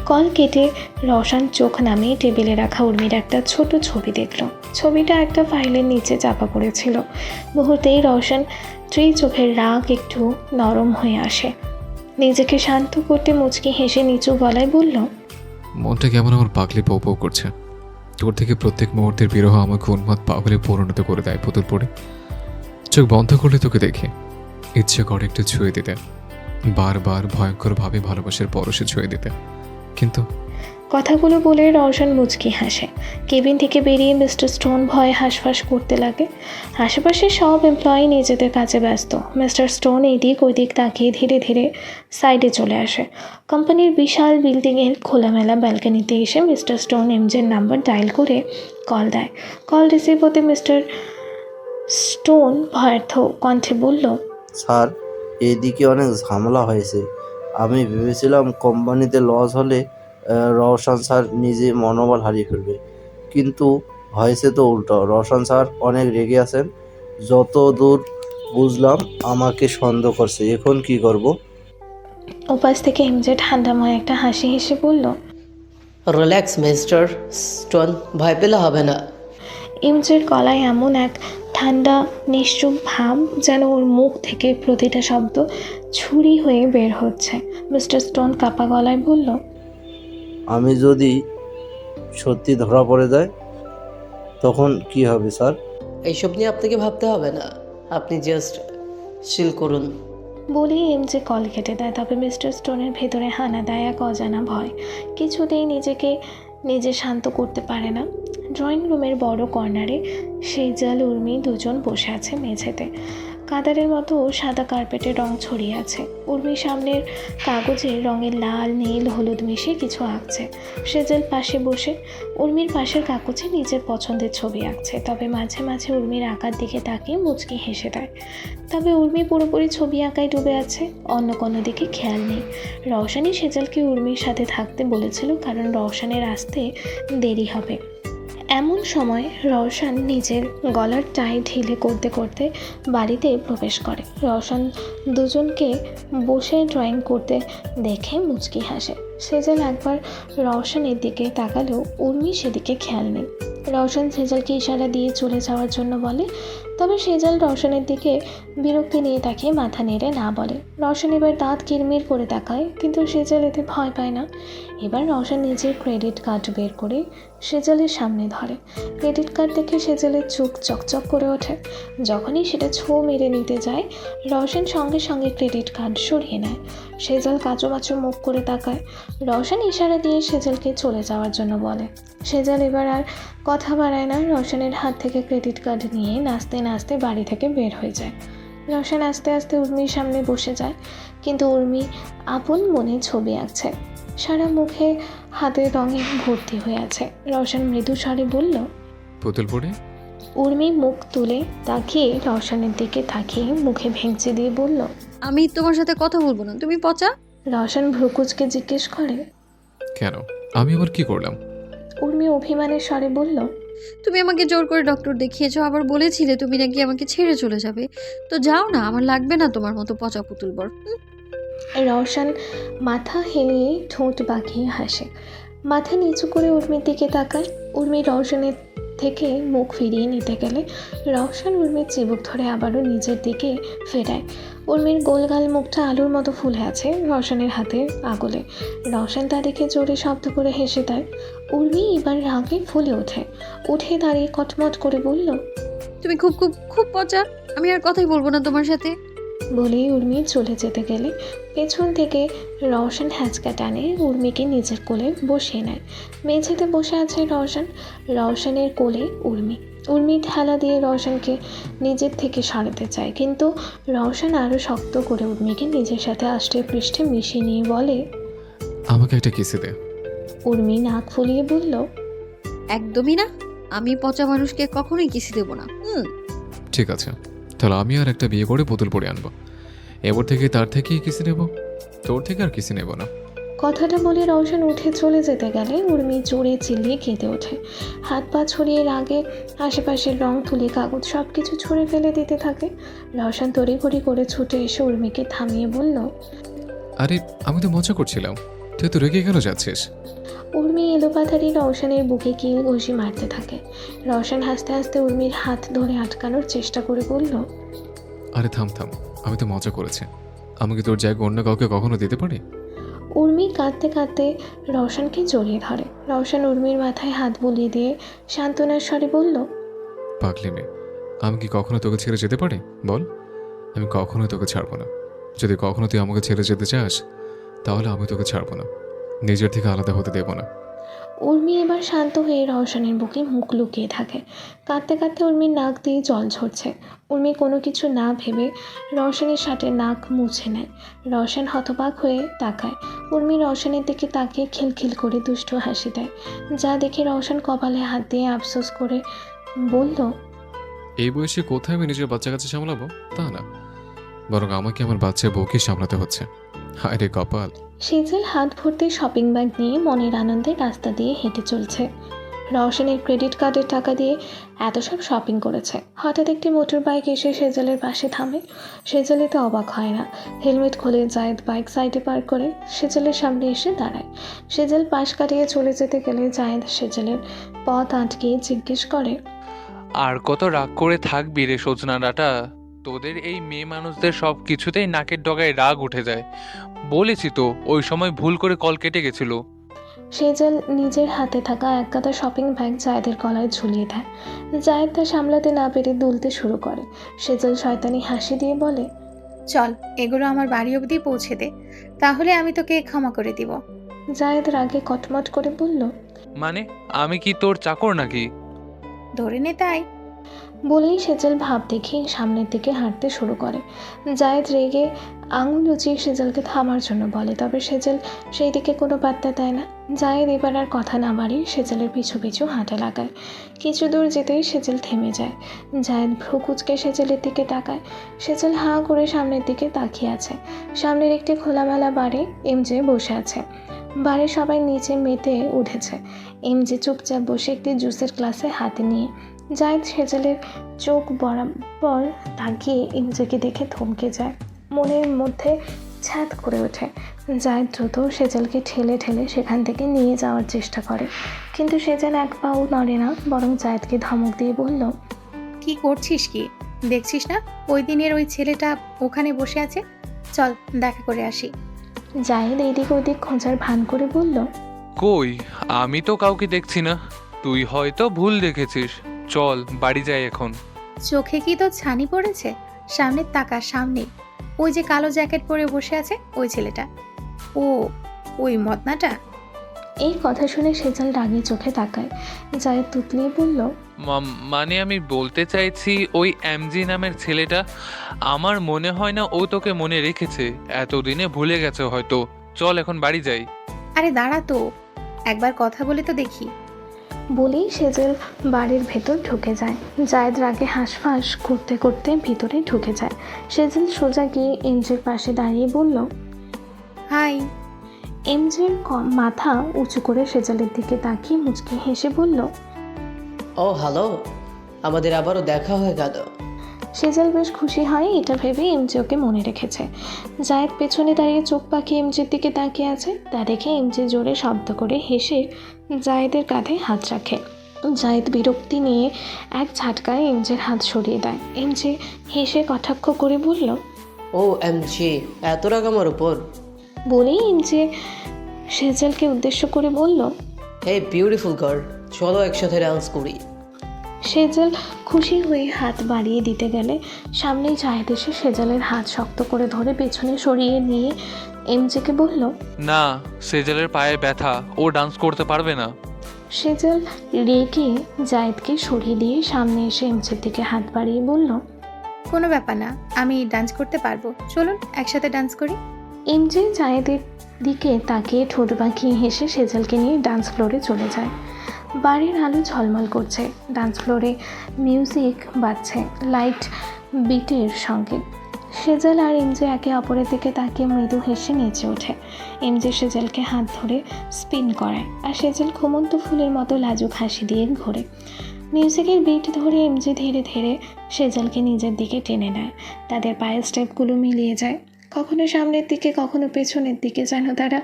কল কেটে রওশন চোখ নামিয়ে টেবিলে রাখা উর্মির একটা ছোট ছবি দেখল। ছবিটা একটা ফাইলের নিচে চাপা পড়েছিল। মুহূর্তেই রওশন চোখের রাগ একটু নরম হয়ে আসে। নিজেকে শান্ত করতে মুচকি হেসে নিচু গলায় বলল, মনটা কেমন আমার পাগলি পৌ পৌ করছে। তোর থেকে প্রত্যেক মুহূর্তের বিরহ আমাকে উন্মাদ পাগলে পরিণত করে দেয়। পুতুল পড়ে চোখ বন্ধ করলে তোকে দেখে ইচ্ছে করে একটু ছুঁয়ে দিতে, বারবার ভয়ঙ্করভাবে ভালোবাসার পরশে ছুঁয়ে দিতে, কিন্তু কথাগুলো বলে রওশন মুচকি হাসে। কেবিন থেকে বেরিয়ে মিস্টার স্টোন ভয়ে হাঁসফাঁস করতে লাগে। আশেপাশে সব এমপ্লয়ি নিজেদের কাজে ব্যস্ত। মিস্টার স্টোন এইদিক ওইদিক তাকিয়ে ধীরে ধীরে সাইডে চলে আসে। কোম্পানির বিশাল বিল্ডিংয়ের খোলামেলা ব্যালকনিতে এসে মিস্টার স্টোন এমজের নাম্বার ডায়াল করে কল দেয়। কল রিসিভ হতে মিস্টার স্টোন ভয়ার্থ কণ্ঠে বলল, স্যার এদিকে অনেক ঝামেলা হয়েছে। আমি ভেবেছিলাম কোম্পানিতে লস হলে রওশন স্যার নিজে মনোবল হারিয়ে ফেলবে। কিন্তু হয়েছে তো উল্টো, রওশন স্যার অনেক রেগে আছেন, যত দূর বুঝলাম আমাকে সন্দেহ করছে। এখন কি করব? ওপাশ থেকে এমজে ঠান্ডাময় একটা হাসি হেসে বলল। রিল্যাক্স মিস্টার স্টোন, ভয় পেলে হবে না। এমজের গলায় এমন এক ঠান্ডা নিশ্চুপ ভাব যেন ওর মুখ থেকে প্রতিটা শব্দ ছুরি হয়ে বের হচ্ছে। মিস্টার স্টোন কাপা গলায় বলল, আমি যদি সত্যি ধরা পড়ে যায় তখন কি হবে স্যার? এইসব নিয়ে আপনাকে ভাবতে হবে না, আপনি জাস্ট চিল করুন। বলেই এমজে কল কেটে দেয়। তবে মিস্টার স্টোনের ভেতরে হানা দেয় এক অজানা ভয়। কিছুতেই নিজে শান্ত করতে পারে না। ড্রয়িং রুমের বড় কর্নারে সেজাল উর্মি দুজন বসে আছে মেঝেতে। কাদারের মতো সাদা কার্পেটের রং ছড়িয়ে আছে। উর্মি সামনের কাগজে রঙের লাল নীল হলুদ মিশিয়ে কিছু আঁকছে। সেজাল পাশে বসে উর্মির পাশের কাগজে নিজের পছন্দের ছবি আঁকছে। তবে মাঝে মাঝে উর্মির আঁকার দিকে তাকিয়ে মুচকি হেসে দেয়। তবে উর্মি পুরোপুরি ছবি আঁকায় ডুবে আছে, অন্য কোনো দিকে খেয়াল নেই। রওশনই সেজালকে উর্মির সাথে থাকতে বলেছিল, কারণ রওশনের আসতে দেরি হবে। এমন সময় রওশন নিজের গলার টাই ঢিলে করতে করতে বাড়িতে প্রবেশ করে। রওশন দুজনকে বসে ড্রয়িং করতে দেখে মুচকি হাসে। সেজাল একবার রওশনের দিকে তাকালেও উর্মি সেদিকে খেয়াল নেই। রওশন সেজালকে ইশারা দিয়ে চলে যাওয়ার জন্য বলে, তবে সেজাল রওশনের দিকে বিরক্তি নিয়ে তাকিয়ে মাথা নেড়ে না বলে। রওশন এবার দাঁত কিরমির করে তাকায়, কিন্তু সেজাল এতে ভয় পায় না। এবার রওশন নিজের ক্রেডিট কার্ড বের করে সেজালের সামনে ধরে। ক্রেডিট কার্ড দেখে সেজালের চোখ চকচক করে ওঠে। যখনই সেটা ছো মেরে নিতে যায়, রওশন সঙ্গে সঙ্গে ক্রেডিট কার্ড সরিয়ে নেয়। সেজাল কাচুমাচু মুখ করে তাকায়। রওশন ইশারা দিয়ে সেজালকে চলে যাওয়ার জন্য বলে। সেজাল এবার আর কথা বাড়ায় না, রওশনের হাত থেকে ক্রেডিট কার্ড নিয়ে নাচতে নাচতে বাড়ি থেকে বের হয়ে যায়। রওশন আস্তে আস্তে উর্মির সামনে বসে যায়, কিন্তু উর্মি আপন মনে ছবি আঁকছে। সারা মুখে হাতের রঙে ভর্তি হয়ে আছে। রওশন মৃদু স্বরে বলল, পুতুল পড়ে। উর্মি মুখ তুলে তাকিয়ে রওশনের দিকে তাকিয়ে মুখে ভেঙচি দিয়ে বলল, আমি তোমার সাথে কথা বলবো না, তুমি পচা। রওশন ভ্রুকুচকে জিজ্ঞেস করে, কেন? আমি আবার কি করলাম? উর্মি অভিমানের স্বরে বলল, তুমি আমাকে জোর করে ডক্টর দেখিয়েছো, আবার বলেছিলে তুমি নাকি আমাকে ছেড়ে চলে যাবে। তো যাও না, আমার লাগবে না তোমার মতো পচা পুতুল বর। রওশন মাথা হেলিয়ে ঠোঁট বাঁকিয়ে হাসে। মাথা নিচু করে উর্মির দিকে তাকায়। উর্মি রওশনের থেকে মুখ ফিরিয়ে নিতে গেলে রওশন উর্মির চিবুক ধরে আবারও নিজের দিকে ফেরায়। উর্মির গোলগাল মুখটা আলুর মতো ফুলে আছে রওশনের হাতের আগলে। রওশন তা দেখে জোরে শব্দ করে হেসে দেয়। উর্মি এবার রাগে ফুলে ওঠে। উঠে দাঁড়িয়ে কটমট করে বলল, তুমি খুব খুব খুব পচা, আমি আর কথাই বলবো না তোমার সাথে। বলেই উর্মি চলে যেতে গেলে পেছন থেকে রওশন হ্যাঁচকা টানে উর্মিকে নিজের কোলে বসিয়ে নেয়। মেঝেতে বসে আছে রওশন, রওশনের কোলে উর্মি। উর্মি ঠেলা দিয়ে রওশনকে নিজের থেকে সরাতে চায়, কিন্তু রওশন আরও শক্ত করে উর্মিকে নিজের সাথে আষ্টে পৃষ্ঠে মিশিয়ে নিয়ে বলে, আমাকে একটা কিসে দে। উর্মি নাক ফুলিয়ে বলল, একদমই না, আমি পচা মানুষকে কখনোই কিসি দেবো না। ঠিক আছে, তাহলে আমি আর একটা বিয়ে করে পুতুল পড়ে আনবো। এবার থেকে তার থেকেই কিসে নেব, তোর থেকে আর কিসে নেব না। কথাটা বলে রওশন উঠে চলে যেতে গেলে উর্মি জোরে চিল্লিয়ে কেঁদে ওঠে। হাত পা ছড়িয়ে রাগে আশেপাশের রং তুলে কাগজ সব কিছু ছুঁড়ে ফেলে দিতে থাকে। রওশন তড়িঘড়ি করে ছুটে এসে উর্মিকে থামিয়ে বলল, আরে আমি তো মজা করছিলাম, তুই তো রেগে কেন যাচ্ছিস? উর্মি এলোপাথারি রওশনের বুকে কিল ঘষি মারতে থাকে। রওশন হাসতে হাসতে উর্মির হাত ধরে আটকানোর চেষ্টা করে বলল, আরে থাম থাম, আমি তো মজা করেছি, আমাকে তোর জায়গা অন্য কাউকে কখনো দিতে পারি? উর্মি কাঁদতে কাঁদতে রওশনকে জড়িয়ে ধরে। রওশন উর্মির মাথায় হাত বুলিয়ে দিয়ে সান্ত্বনার স্বরে বলল, পাগলি মেয়ে, আমি কি কখনো তোকে ছেড়ে যেতে পারি বল? আমি কখনোই তোকে ছাড়বো না। যদি কখনো তুই আমাকে ছেড়ে যেতে চাস তাহলে আমি তোকে ছাড়বো না, নিজের থেকে আলাদা হতে দেবো না। উর্মি এবার শান্ত হয়ে রওশনের বুকে মুখ লুকিয়ে থাকে। কাঁদতে কাঁদতে উর্মির নাক দিয়ে জল ঝরছে। উর্মি কোনো কিছু না ভেবে রওশনের শার্টের নাক মুছে নেয়। রওশন হতবাক হয়ে তাকায়। উর্মি রওশনের দিকে তাকিয়ে খিলখিল করে দুষ্টু হাসি দেয়, যা দেখে রওশন কপালে হাত দিয়ে আফসোস করে বলল, এই বয়সে কোথায় আমি নিজের বাচ্চা কাছে সামলাবো? তা না, বরং আমাকে আমার বাচ্চা বউকে সামলাতে হচ্ছে। হায় রে কপাল। সেজল হাত ভর্তি শপিং ব্যাগ নিয়ে মনের আনন্দে রাস্তা দিয়ে হেঁটে চলছে। রওশনের ক্রেডিট কার্ডের টাকা দিয়ে এত সব শপিং করেছে। হঠাৎ একটি মোটর বাইক এসে সেজলের পাশে থামে। সেজল এতে অবাক হয় না। হেলমেট খুলে জায়েদ বাইক সাইডে পার করে সেজলের সামনে এসে দাঁড়ায়। সেজল পাশ কাটিয়ে চলে যেতে গেলে জায়েদ সেজলের পথ আটকে জিজ্ঞেস করে, আর কত রাগ করে থাকবি রে সজনা ডাটা? তোদের এই মেয়ে মানুষদের সব কিছুতেই নাকের ডগায় রাগ উঠে যায়। বলেছি তো, ওই সময় ভুল করে কল কেটে গেছিল। সেজল নিজের হাতে থাকা এক গাদা শপিং ব্যাগ জায়েদের গলায় ঝুলিয়ে দেয়। জায়েদ তা সামলাতে না পেরে দুলতে শুরু করে। সেজল শয়তানি হাসি দিয়ে বলে, চল এগুলো আমার বাড়ি অবধি পৌঁছে দে, তাহলে আমি তোকে ক্ষমা করে দিব। জায়েদ রাগে কটমট করে বলল, মানে আমি কি তোর চাকর নাকি? ধরে নে তাই। বলেই সেজল ভাব দেখে সামনের দিকে হাঁটতে শুরু করে। জায়েদ রেগে আঙুল উঁচিয়ে সেজলকে থামার জন্য বলে, তবে সেজল সেই দিকে কোনো পাত্তা দেয় না। জায়েদ এবার আর কথা না বাড়িয়ে সেজলের পিছু পিছু হাঁটা লাগায়। কিছু দূর যেতেই সেজল থেমে যায়। জায়েদ ভ্রু কুঁচকে সেজলের দিকে তাকায়। সেজল হাঁ করে সামনের দিকে তাকিয়ে আছে। সামনের একটি খোলামেলা বারে এমজে বসে আছে। বারে সবাই নিচে মেতে উঠেছে। এমজে চুপচাপ বসে একটি জুসের গ্লাসে হাতে নিয়ে। জায়েদ সেজলের চোখ বরাবর তাকিয়ে এমজেকে দেখে থমকে যায়। মনের মধ্যে ছ্যাদ করে ওঠে। জায়েদ দ্রুত সেজলকে ঠেলে ঠেলে সেখান থেকে নিয়ে যাওয়ার চেষ্টা করে, কিন্তু সেজল এক পাও নড়ে না, বরং জায়েদকে ধমক দিয়ে বলল, কি করছিস কি? দেখছিস না ওই দিনের ওই ছেলেটা ওখানে বসে আছে? চল দেখা করে আসি। জায়েদ এইদিক ওইদিক খোঁজার ভান করে বলল, কই, আমি তো কাউকে দেখছি না। তুই হয়তো ভুল দেখেছিস। চল বাড়ি যাই এখন। চোখে কি তো ছানি পড়েছে? সামনে তাকা, সামনে ওই যে কালো জ্যাকেট পরে বসে আছে ওই ছেলেটা। ও ওই মদনাটা? এই কথা শুনে সেজল রাগী চোখে তাকায়। জায়েদ তুতলিয়ে বলল, মানে আমি বলতে চাইছি ওই এমজি নামের ছেলেটা। আমার মনে হয় না ও তোকে মনে রেখেছে, এতদিনে ভুলে গেছে হয়তো। চল এখন বাড়ি যাই। আরে দাঁড়া তো, একবার কথা বলে তো দেখি। বলেই সেজল বাড়ির ভেতর ঢুকে যায়। জায়েদ রাগে হাঁসফাঁস করতে করতে ভিতরে ঢুকে যায়। সেজল সোজা গিয়ে এমজের পাশে দাঁড়িয়ে বলল, হাই। এমজের মাথা উঁচু করে সেজলের দিকে তাকিয়ে মুচকি হেসে বলল, ও হ্যালো, আমাদের আবারও দেখা হয়ে গেল। সেজল বেশ খুশি হয় এটা ভেবে এমজে ওকে মনে রেখেছে। জায়েদ পেছনে দাঁড়িয়ে চোখ পাকিয়ে এমজের দিকে তাকিয়ে আছে। তা দেখে এমজে জোরে শব্দ করে হেসে জায়েদের কাঁধে হাত রাখে। জায়েদ বিরক্তি নিয়ে এক ঝাটকায় এমজের হাত সরিয়ে দেয়। এমজে হেসে কটাক্ষ করে বলল, ও এমজি, এত রাগ আমার উপর? বলেই এমজে সেজলকে উদ্দেশ্য করে বলল, হে বিউটিফুল গার্ল, চলো একসাথে ডান্স করি। সেজল খুশি হয়ে হাত বাড়িয়ে দিতে গেলে সামনেই জায়েদ এসে সেজলের হাত শক্ত করে ধরে পেছনে সরিয়ে নিয়ে এমজেকে বলল, না, সেজলের পায়ে ব্যথা, ও ডান্স করতে পারবে না। সেজল রেগে জায়েদকে সরিয়ে দিয়ে সামনে এসে এমজের দিকে হাত বাড়িয়ে বলল, কোনো ব্যাপার না, আমি ডান্স করতে পারবো, চলুন একসাথে ডান্স করি। এমজে জায়েদের দিকে তাকিয়ে ঠোঁট বাঁকিয়ে হেসে সেজলকে নিয়ে ডান্স ফ্লোরে চলে যায়। বাড়ির আলো ঝলমল করছে। ডান্স ফ্লোরে মিউজিক বাজছে লাইট বিটের সঙ্গে। সেজল আর এমজে একে অপরের দিকে তাকিয়ে মৃদু হেসে নেচে ওঠে। এমজে সেজলকে হাত ধরে স্পিন করায়, আর সেজল ঘুমন্ত ফুলের মতো লাজুক হাসি দিয়ে ঘোরে। মিউজিকের বিট ধরে এমজে ধীরে ধীরে সেজলকে নিজের দিকে টেনে নেয়। তাদের পায়ের স্টেপগুলো মিলিয়ে যায়, কখনো সামনের দিকে কখনো পেছনের দিকে, যেন তারা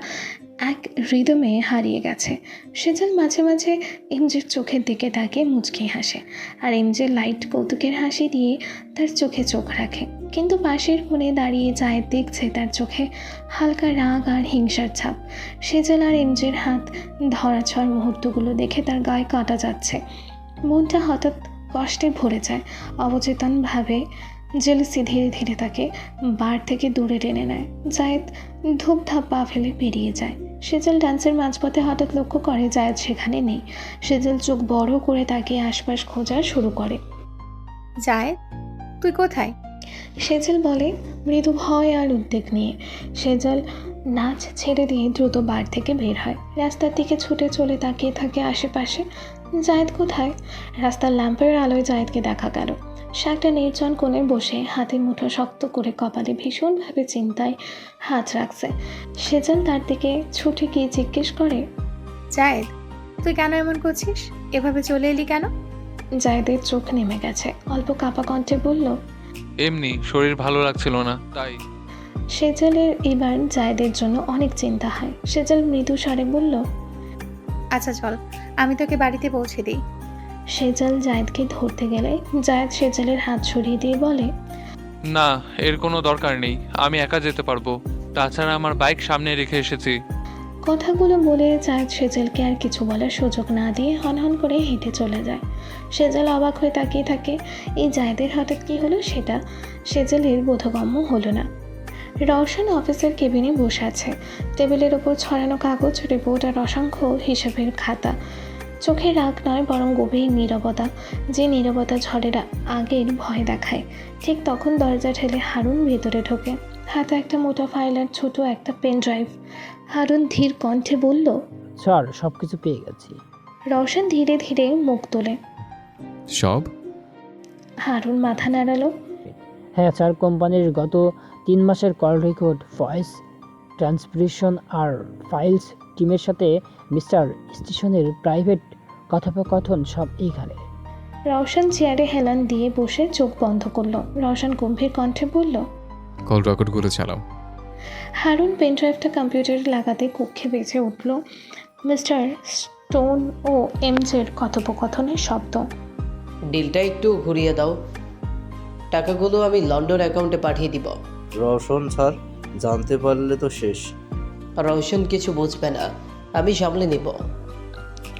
এক রিদমে হারিয়ে গেছে। সেজল মাঝে মাঝে এমজের চোখের দিকে তাকিয়ে মুচকি হাসে, আর এমজের লাইট কৌতুকের হাসি দিয়ে তার চোখে চোখ রাখে। কিন্তু পাশের কোণে দাঁড়িয়ে জায়েদ দেখছে তার চোখে হালকা রাগ আর হিংসার ছাপ। সেজল আর এমজের হাত ধরাছোঁয়ার মুহূর্তগুলো দেখে তার গায়ে কাটা যাচ্ছে। মনটা হঠাৎ কষ্টে ভরে যায়। অবচেতনভাবে জেলেসি ধীরে ধীরে তাকে বার থেকে দূরে টেনে নেয়। জায়েদ ধূপধাপ পা ফেলে বেরিয়ে যায়। সেজল ডান্সের মাঝপথে হঠাৎ লক্ষ্য করে জায়েদ সেখানে নেই। সেজল চোখ বড় করে তাকিয়ে আশপাশ খোঁজা শুরু করে। জায়েদ, তুই কোথায়? সেজল বলে, মৃদু ভয় আর উদ্বেগ নিয়ে। সেজল নাচ ছেড়ে দিয়ে দ্রুত বার থেকে বের হয়। রাস্তার দিকে ছুটে চলে তাকিয়ে থাকে আশেপাশে। জায়েদ কোথায়? রাস্তার ল্যাম্পের আলোয় জায়েদকে দেখা গেল। সে একটা নির্জন কোণে বসে হাতের মুঠো শক্ত করে কপালে ভীষণভাবে চিন্তায় হাত রাখছে। সেজাল তার দিকে ছুটে গিয়ে জিজ্ঞেস করে, জায়েদ, তুই কেন এমন করছিস? এভাবে চলে এলি কেন? জায়েদের চোখ নেমে গেছে, অল্প কাঁপা কণ্ঠে বলল, এমনি শরীর ভালো লাগছিল না তাই। সেজালের এবার জায়েদের জন্য অনেক চিন্তা হয়। সেজাল মৃদু স্বরে বলল, আচ্ছা চল, আমি তোকে বাড়িতে পৌঁছে দিই। সেজাল জায়েদকে ধরতে গেলে জায়েদ সেজালের হাত সরিয়ে দিয়ে বলে, না, এর কোনো দরকার নেই, আমি একা যেতে পারবো। তাছাড়া আমার বাইক সামনে রেখে এসেছি। কথাগুলো বলে জায়েদ সেজালকে আর কিছু বলার সুযোগ না দিয়ে হনহন করে হেঁটে চলে যায়। সেজাল অবাক হয়ে তাকিয়ে থাকে। এই জায়েদের হঠাৎ কী হলো সেটা সেজালের বোধগম্য হলো না। রওশন অফিসের কেবিনে বসে আছে। টেবিলের ওপর ছড়ানো কাগজ, রিপোর্ট আর অসংখ্য হিসাবের খাতা। চোখে রাগ নয়, বরং গভীর নীরবতা, যে নীরবতা ঝড়ের আগের ভয় দেখায়। ঠিক তখন দরজা ঠেলে হারুন ভেতরে ঢোকে। হাতে একটা মোটা ফাইল আর ছোট একটা পেন ড্রাইভ। হারুন ধীর কণ্ঠে বলল, স্যার সব কিছু পেয়ে গেছি। রওশন ধীরে ধীরে মুখ তোলে। সব? হারুন মাথা নাড়ালো। হ্যাঁ স্যার, কোম্পানির গত 3 মাসের কল রেকর্ড, ভয়েস ট্রান্সক্রিপশন আর ফাইলস, টিমের সাথে মিস্টার স্টেশনের প্রাইভেট কথোপকথন সব এইখানে। রওশন চেয়ারে হেলান দিয়ে বসে চোখ বন্ধ করলো। রওশন গম্ভীর কণ্ঠে বলল, কল রেকর্ডগুলো চালাও। হারুন পেনড্রাইভটা কম্পিউটারে লাগাতে কক্ষে বেজে উঠল মিস্টার স্টোন ও এমজের কথোপকথনের শব্দ। ডিলটা একটু ঘুরিয়ে দাও, টাকাগুলো আমি লন্ডন অ্যাকাউন্টে পাঠিয়ে দিব। রওশন স্যার জানতে পারলে তো শেষ। রওশন কিছু বুঝবে না, আমি সামলে নিব।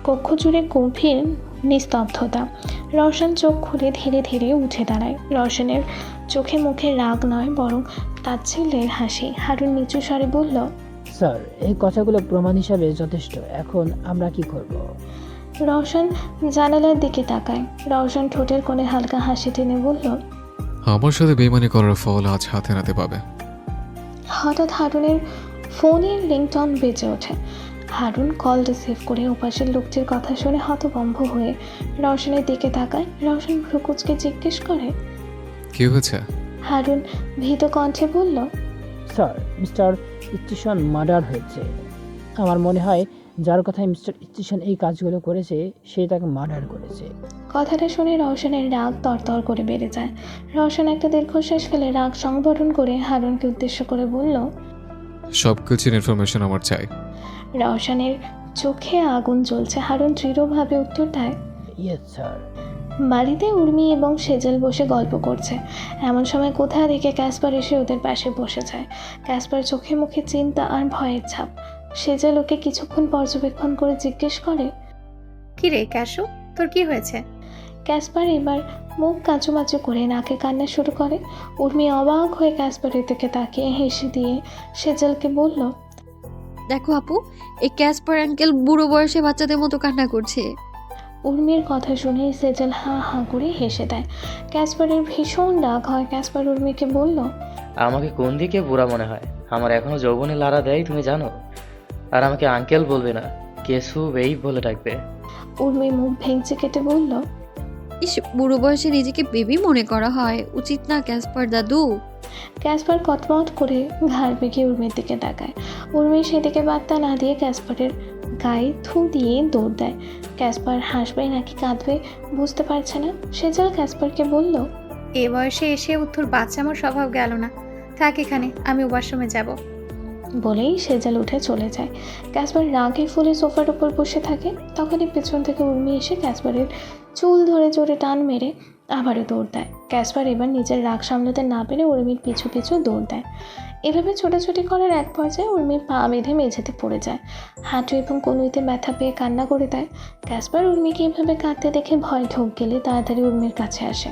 কক্ষ জুড়ে গভীর নিস্তব্ধতা। রওশন চোখ খুলে ধীরে ধীরে উঠে দাঁড়ায়। রওশনের চোখে মুখে রাগ নয়, বরং তাচ্ছিল্যের হাসি। হারুন নিচু স্বরে বলল, স্যার এই কথাগুলো প্রমাণ হিসাবে যথেষ্ট। এখন আমরা কি করব? রওশন জানালার দিকে তাকায়। রওশন ঠোঁটের কোণে হালকা হাসি টেনে বলল, আমার সাথে বেইমানি করার ফল আজ হাতে নাতে পাবে। হঠাৎ হারুনের ফোনের রিংটন বেজে ওঠে। হারুন কল রিসিভ করে ওপাশের লোকটির কথা শুনে হতভম্ব হয়ে রওশনের দিকে তাকায়। রওশন ভ্রুকুচকে জিজ্ঞেস করে, কি হয়েছে? হারুন ভীত কণ্ঠে বলল, স্যার মিস্টার স্টেশন মার্ডার হয়েছে। আমার মনে হয় যার কথায় মিস্টার স্টেশন এই কাজগুলো করেছে সে তাকে মার্ডার করেছে। কথাটা শুনে রওশনের রাগ তরতর করে বেড়ে যায়। রওশন একটা দীর্ঘশ্বাস ফেলে রাগ সংবরণ করে হারুনকে উদ্দেশ্য করে বলল, সব কিছুর ইনফরমেশন আমার চাই। রওশনের চোখে আগুন জ্বলছে। হারুন দৃঢ়ভাবে উত্তর দেয়, ইয়েস স্যার। বাড়িতে উর্মি এবং সেজেল বসে গল্প করছে। এমন সময় কোথা থেকে ক্যাসপার এসে ওদের পাশে বসে যায়। ক্যাসপার চোখে মুখে চিন্তা আর ভয়ের ছাপ। সেজেল ওকে কিছুক্ষণ পর্যবেক্ষণ করে জিজ্ঞেস করে, কি রে ক্যাশু, তোর কি হয়েছে? ক্যাসপার এবার মুখ কাঁচুমাচু করে নাকে কান্না শুরু করে। উর্মি অবাক হয়ে ক্যাসপারের দিকে তাকিয়ে হেসে দিয়ে সেজেলকে বলল, দেখো আপু, এই ক্যাসপার আঙ্কেল বুড়ো বয়সে বাচ্চাদের মতো কান্না করছে। উর্মির কথা শুনে সেজেল হাঁ হাঁ করে হেসে দেয়। ক্যাসপারের ভীষণ রাগ হয়। ক্যাসপার উর্মিকে বলল, আমাকে কোন দিকে বুড়া মনে হয়? আমার এখনো যৌবনে লাড়া দেয় তুমি জানো। আর আমাকে আঙ্কেল বলবে না, কেসু এই বলে ডাকবে। উর্মি মুখ ভেঙচি কেটে বলল, ইস, বুড়ো বয়সে নিজেকে বেবি মনে করা হয় উচিত না ক্যাসপার দাদু। ক্যাসপার কটমট করে ঘাড় বেঁকে উর্মির দিকে তাকায়। উর্মি সেদিকে বার্তা না দিয়ে ক্যাসপারের গায়ে থু দিয়ে দৌড় দেয়। ক্যাসপার হাসবে নাকি কাঁদবে বুঝতে পারছে না। সেজেল ক্যাসপারকে বলল, এ বয়সে এসে তোর বাচ্চামোর স্বভাব গেল না, থাক এখানে, আমি ওয়াশরুমে যাব। বলেই সেজেল উঠে চলে যায়। ক্যাসপার রাগে ফুলে সোফার উপর বসে থাকে। তখনই পেছন থেকে উর্মি এসে ক্যাসপারের চুল ধরে জোরে টান মেরে আবারও দৌড় দেয়। ক্যাসপার এবার নিজের রাগ সামলাতে না পেরে উর্মির পিছু পিছু দৌড় দেয়। এভাবে ছোটাছুটি করার এক পর্যায়ে উর্মি পা বেঁধে মেঝেতে পড়ে যায়। হাঁটু এবং কনুইতে ব্যথা পেয়ে কান্না করে দেয়। ক্যাসপার উর্মিকে এভাবে কাঁদতে দেখে ভয় ঢোক গেলে তাড়াতাড়ি উর্মির কাছে আসে।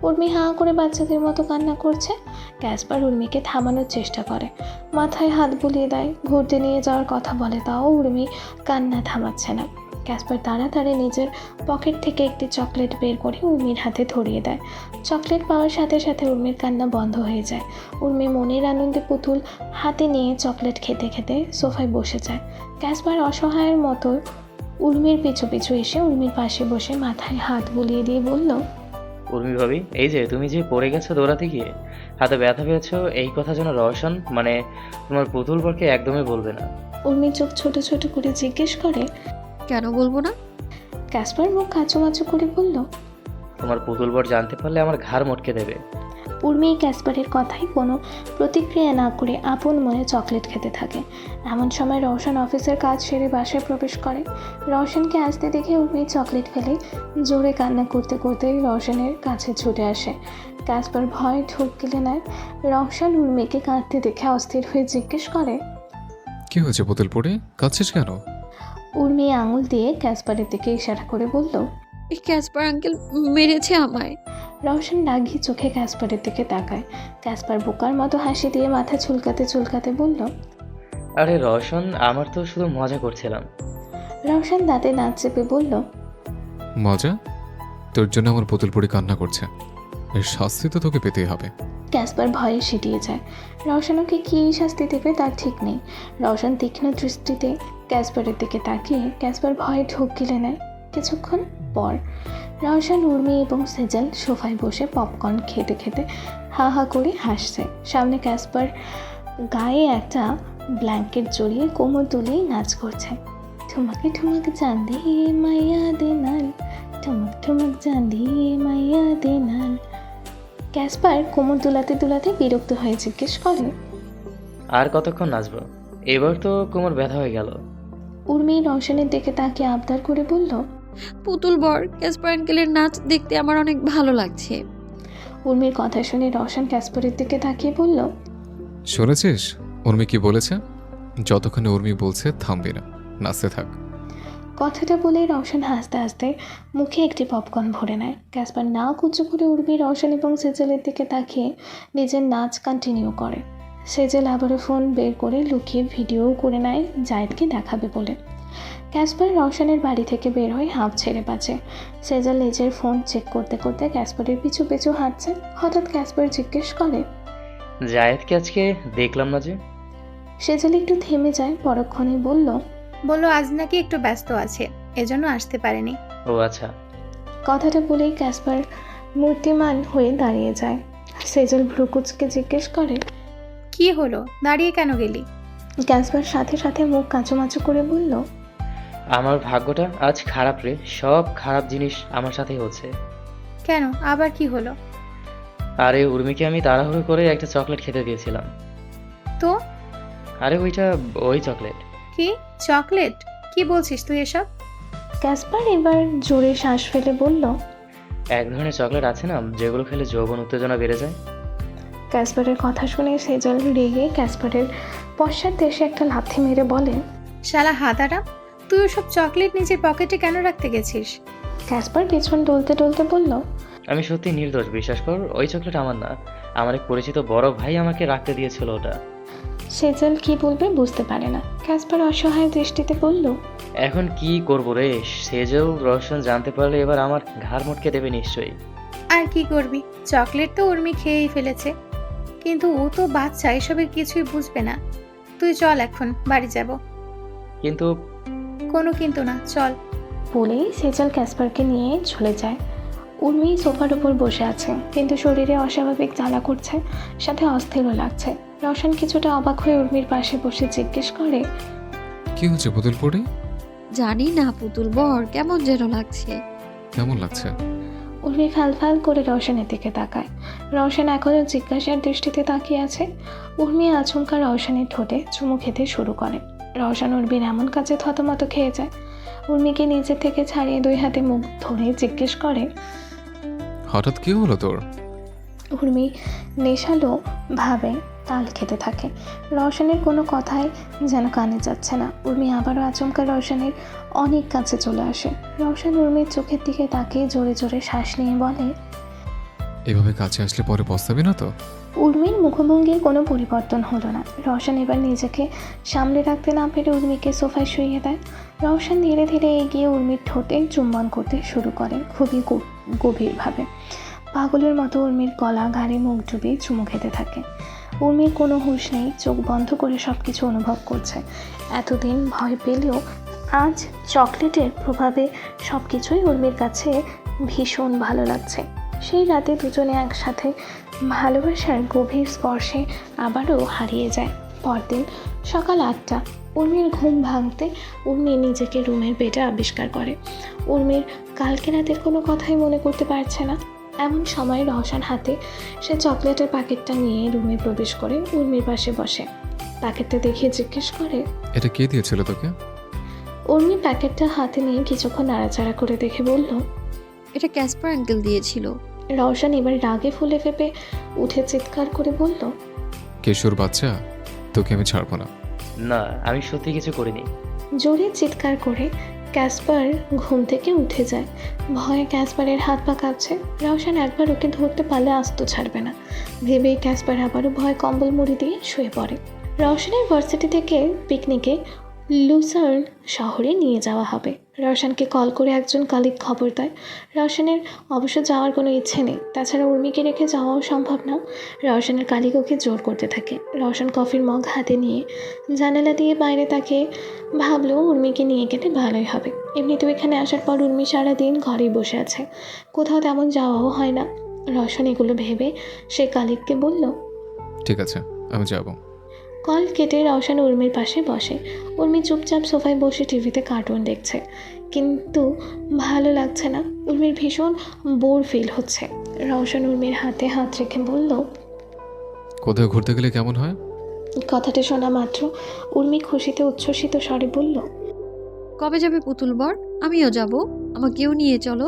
উর্মি হাঁ করে বাচ্চাদের মতো কান্না করছে। ক্যাসপার উর্মিকে থামানোর চেষ্টা করে, মাথায় হাত বুলিয়ে দেয়, ঘুরতে নিয়ে যাওয়ার কথা বলে, তাও উর্মি কান্না থামাচ্ছে না। ক্যাসপার তাড়াতাড়ি নিজের পকেট থেকে একটি চকলেট বের করে উর্মির হাতে ধরিয়ে দেয়। চকলেট পাওয়ার সাথে সাথে উর্মির কান্না বন্ধ হয়ে যায়। উর্মি মনের আনন্দে পুতুল হাতে নিয়ে চকলেট খেতে খেতে সোফায় বসে যায়। ক্যাসপার অসহায়ের মতো উর্মির পিছু পিছু এসে উর্মির পাশে বসে মাথায় হাত বুলিয়ে দিয়ে বলল, উর্মি ভাবি, এই যে তুমি যে পড়ে গেছো দৌড়াতে গিয়ে, হাতে ব্যথা পেয়েছো, এই কথা যেন রওশন মানে তোমার পুতুল বরকে একদমই বলবে না। উর্মি চোখ ছোট ছোট করে জিজ্ঞেস করে। কেন বলবো না? ক্যাসপার মুখ কাঁচুমাচু করে বলল। তোমার পুতুল বর জানতে পারলে আমার ঘাড় মটকে দেবে। উর্মি ক্যাসপারের কথায় কোনো প্রতিক্রিয়া না করে আপন মনে চকলেট খেতে থাকে। এমন সময় রওশন অফিসের কাজ সেরে বাসায় প্রবেশ করে। রওশনকে আসতে দেখে উর্মি চকলেট ফেলে জোরে কান্না করতে করতে রওশনের কাছে ছুটে আসে। ক্যাসপার ভয় ঢোক গিলে নেয়। রওশন উর্মিকে কাঁদতে দেখে অস্থির হয়ে জিজ্ঞেস করে। কি হয়েছে পুতুল পড়ে, কাঁদছিস কেন? উর্মি আঙুল দিয়ে ক্যাসপারের দিকে ইশারা করে বলল। এই ক্যাসপার আঙ্কেল মেরেছে আমায়। রওশন রাগী চোখে ক্যাসপারের দিকে তাকায়। ক্যাসপার বোকার মতো হাসি দিয়ে মাথা চুলকাতে চুলকাতে বলল। আরে রওশন, আমার তো শুধু মজা করছিলাম। রওশন দাঁতে দাঁত চেপে বলল। মজা? তোর জন্য আমার পুতুল পড়ে কান্না করছে, এর শাস্তি তো তোকে পেতেই হবে। ক্যাসপার ভয়ে সিটিয়ে যায়। রওশনকে কী শাস্তি দেবে তার ঠিক নেই। রওশন তীক্ষ্ণ দৃষ্টিতে ক্যাসপারের দিকে তাকিয়ে ক্যাসপার ভয়ে ঢোক গিলে নেয়। কিছুক্ষণ পর রওশন, উর্মি এবং সেজল সোফায় বসে পপকর্ন খেতে খেতে হা হা করে হাসছে। সামনে ক্যাসপার গায়ে একটা ব্ল্যাঙ্কেট জড়িয়ে কোমর দুলিয়ে নাচ করছে। ঠুমক ঠুমক চাঁদি মাইয়া দে নাল, ঠুমক ঠুমক চাঁদি মাইয়া দে নাল। ক্যাসপার কোমর দুলাতে দুলাতে বিরক্ত হয়ে জিজ্ঞেস করে। আর কতক্ষণ নাচবো? এবার তো কোমর ব্যথা হয়ে গেল। উর্মি রওশনের দিকে তাকিয়ে আবদার করে বলল। পুতুল বর, ক্যাসপার আঙ্কেলের নাচ দেখতে আমার অনেক ভালো লাগছে। উর্মির কথা শুনে রওশন ক্যাসপারের দিকে তাকিয়ে বলল। শুনেছিস উর্মি কি বলেছে? যতক্ষণ উর্মি বলছে থামবি না, নাচতে থাক। কথাটা বলে রওশন হাসতে হাসতে মুখে একটি পপকর্ন ভরে নেয়। ক্যাসপার না উঁচু করে উর্মি, রওশন এবং সেজেলের দিকে তাকিয়ে নিজের নাচ কন্টিনিউ করে। সেজেল আবারও ফোন বের করে লুকিয়ে ভিডিও করে নেয় জায়েদকে দেখাবে বলে। ক্যাসপার রওশনের বাড়ি থেকে বের হয়ে হাঁপ ছেড়ে বাঁচে। সেজেল নিজের ফোন চেক করতে করতে ক্যাসপারের পিছু পিছু হাঁটছে। হঠাৎ ক্যাসপার জিজ্ঞেস করে। জায়েদকে আজকে দেখলাম না যে। সেজেল একটু থেমে যায়, পরক্ষণে বলল। বললো আজ নাকি একটু ব্যস্ত আছে, এজন্য আসতে পারেনি। ও আচ্ছা। কথাটা বলেই ক্যাসপার মূর্তিমান হয়ে দাঁড়িয়ে যায়। সেজল ভ্রুকুচকে জিজ্ঞেস করে। কি হলো, দাঁড়িয়ে কেন গেলি? ক্যাসপার সাথে সাথে মুখ কাঁচুমাচু করে বলল। আমার ভাগ্যটা আজ খারাপ রে, সব খারাপ জিনিস আমার সাথেই হচ্ছে। কেন, আবার কি হলো? আরে উর্মিকে আমি তাড়াহুড়ো করে একটা চকলেট খেতে দিয়েছিলাম। তো? আরে ওই চকলেট। কি চকলেট? কি বলছিস তুই এসব? ক্যাসপার এবার জোরে শ্বাস ফেলে বলল। এক ধরনের চকলেট আছে না, যেগুলো খেলে যৌবন উত্তেজনা বেড়ে যায়। ক্যাসপারের কথা শুনে সেজল রেগে ক্যাসপারের পশ্চাৎ দেশে একটা লাথি মেরে বলে। শালা হাতারা, তুই ওসব চকলেট নিজের পকেটে কেন রাখতে গেছিস? ক্যাসপার পেছন ডলতে ডলতে বলল। আমি সত্যি নির্দোষ, বিশ্বাস কর, ওই চকলেট আমার না, আমার এক পরিচিত বড় ভাই আমাকে রাখতে দিয়েছিল ওটা। সেজল কি বলবে বুঝতে পারে না। ক্যাসপার অসহায় দৃষ্টিতে বলল। এখন কি করবো রে, সেজেও রওশন জানতে পারলে এবার আমার ঘাড় মটকে দেবে নিশ্চয়ই। আর কি করবি, চকলেট তো উর্মি খেয়েই ফেলেছে, কিন্তু ও তো বাচ্চা, এসবের কিছুই বুঝবে না। তুই চল, এখন বাড়ি যাব। কিন্তু কোনো কিন্তু না, চল। বলেই সেজল ক্যাসপারকে নিয়ে চলে যায়। উর্মি সোফার উপর বসে আছে, কিন্তু শরীরে অস্বাভাবিক জ্বালা করছে, সাথে অস্থিরও লাগছে। রওশন কিছুটা অবাক হয়ে উর্মির পাশে বসে জিজ্ঞেস করে। কি হচ্ছে পুতুল পড়ে? জানি না পুতুল বর, কেমন যেন লাগছে। কেমন লাগছে? উর্মি ফাল ফাল করে রওশনের দিকে তাকায়। রওশন এখনও জিজ্ঞাসার দৃষ্টিতে তাকিয়ে আছে। উর্মি আচমকা রওশনের ঠোঁটে চুমু খেতে শুরু করে। রওশন উর্মির এমন কাজে থতমত খেয়ে যায়। উর্মিকে নিজের থেকে ছাড়িয়ে দুই হাতে মুখ ধরে জিজ্ঞেস করে। হঠাৎ কি হলো তোর? উর্মি নেশালো ভাবে তাল খেতে থাকে। রওশনের কোনো কথাই যেন কানে যাচ্ছে না। উর্মি আবারও আচমকা রওশনের অনেক কাছে চলে আসে। রওশন উর্মির চোখের দিকে তাকিয়ে জোরে জোরে শ্বাস নিয়ে বলে। এভাবে কাছে আসলে পরে পস্তাবি না তো? উর্মির মুখভঙ্গির কোনো পরিবর্তন হলো না। রওশন এবার নিজেকে সামলে রাখতে না পেরে উর্মিকে সোফায় শুইয়ে দেয়। রওশন ধীরে ধীরে এগিয়ে উর্মির ঠোঁটে চুম্বন করতে শুরু করে, খুবই গভীরভাবে। পাগলের মতো উর্মির গলা, ঘাড়ে মুখ ডুবিয়ে চুমু খেতে থাকে। উর্মির কোনো হুঁশ নেই, চোখ বন্ধ করে সব কিছু অনুভব করছে। এতদিন ভয় পেলেও আজ চকলেটের প্রভাবে সব কিছুই উর্মির কাছে ভীষণ ভালো লাগছে। সেই রাতে দুজনে একসাথে ভালোবাসার গভীর স্পর্শে আবারও হারিয়ে যায়। পরদিন সকাল 8টা, উর্মির ঘুম ভাঙতে উর্মি নিজেকে রুমের বেডে আবিষ্কার করে। উর্মির কালকে রাতের কোনো কথাই মনে করতে পারছে না। এমন সময় রওশন হাতে সে চকলেটের প্যাকেটটা নিয়ে রুমে প্রবেশ করে উর্মির পাশে বসে। প্যাকেটটা দেখে জিজ্ঞেস করে, এটা কে দিয়েছিল তোকে? উর্মি প্যাকেটটা হাতে নিয়ে কিছুক্ষণ নাড়াচাড়া করে দেখে বলল, এটা ক্যাসপার আঙ্কেল দিয়েছিল। রওশন এবার রাগে ফুলে ফেপে উঠে চিৎকার করে বলল, কেশুর বাচ্চা, তোকে আমি ছাড়বো না। না, আমি সত্যি কিছু করিনি। জোরে চিৎকার করে ক্যাসপার ঘুম থেকে উঠে যায়। ভয়ে ক্যাসপারের হাত পা কাঁপছে। রওশন একবার ওকে ধরতে পারলে আস্ত ছাড়বে না ভেবেই ক্যাসপার আবারও ভয় কম্বল মুড়ি দিয়ে শুয়ে পড়ে। রওশনের ভার্সিটি থেকে পিকনিকে লুসার্ন শহরে নিয়ে যাওয়া হবে। রওশনকে কল করে একজন কালিক খবর দেয়। রওশনের অবশ্য যাওয়ার কোনো ইচ্ছে নেই, তাছাড়া উর্মিকে রেখে যাওয়াও সম্ভব না। রওশনের কালিক ওকে জোর করতে থাকে। রওশন কফির মগ হাতে নিয়ে জানালা দিয়ে বাইরে তাকিয়ে ভাবলো উর্মিকে নিয়ে গেলে ভালোই হবে। এমনিতেও এখানে আসার পর উর্মি সারাদিন ঘরেই বসে আছে, কোথাও তেমন যাওয়াও হয় না। রওশন এগুলো ভেবে সে কালিককে বলল, ঠিক আছে, আমি যাব। কল কেটে রওশন উর্মির পাশে বসে। উর্মি চুপচাপ সোফায় বসে টিভিতে কার্টুন দেখছে, কিন্তু ভালো লাগছে না। উর্মির ভীষণ বোর ফিল হচ্ছে। রওশন উর্মির হাতে হাত রেখে বলল, কোথাও ঘুরতে গেলে কেমন হয়? কথাটা শোনা মাত্র উর্মি খুশিতে উচ্ছ্বসিত স্বরে বলল, কবে যাবে পুতুল বর? আমিও যাব, আমাকেও নিয়ে চলো।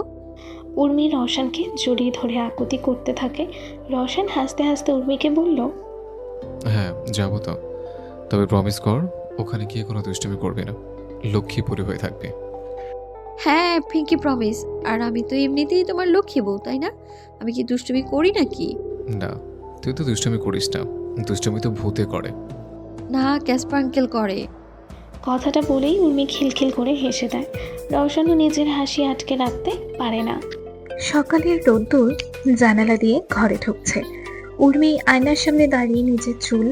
উর্মি রওশনকে জড়িয়ে ধরে আকুতি করতে থাকে। রওশন হাসতে হাসতে উর্মিকে বলল, হ্যাঁ যাব তো, তবে প্রমিস কর ওখানে গিয়ে কোনো দুষ্টুমি করবে না, লক্ষ্মীপুরি হয়ে থাকবে। হ্যাঁ পিঙ্কি প্রমিস। আর আমি তো এমনিতেই তোমার লক্ষ্মী বউ, তাই না? আমি কি দুষ্টুমি করি নাকি? না, তুই তো দুষ্টুমি করিস না, দুষ্টুমি তো ভূতে করে। না, ক্যাসপার আঙ্কেল করে। কথাটা বলেই উর্মি খিলখিল করে হেসে দেয়। রওশনও নিজের হাসি আটকে রাখতে পারে না। সকালের রোদ্দুর জানালা দিয়ে ঘরে ঢুকছে। উর্মি আয়নার সামনে দাঁড়িয়ে নিজের চুল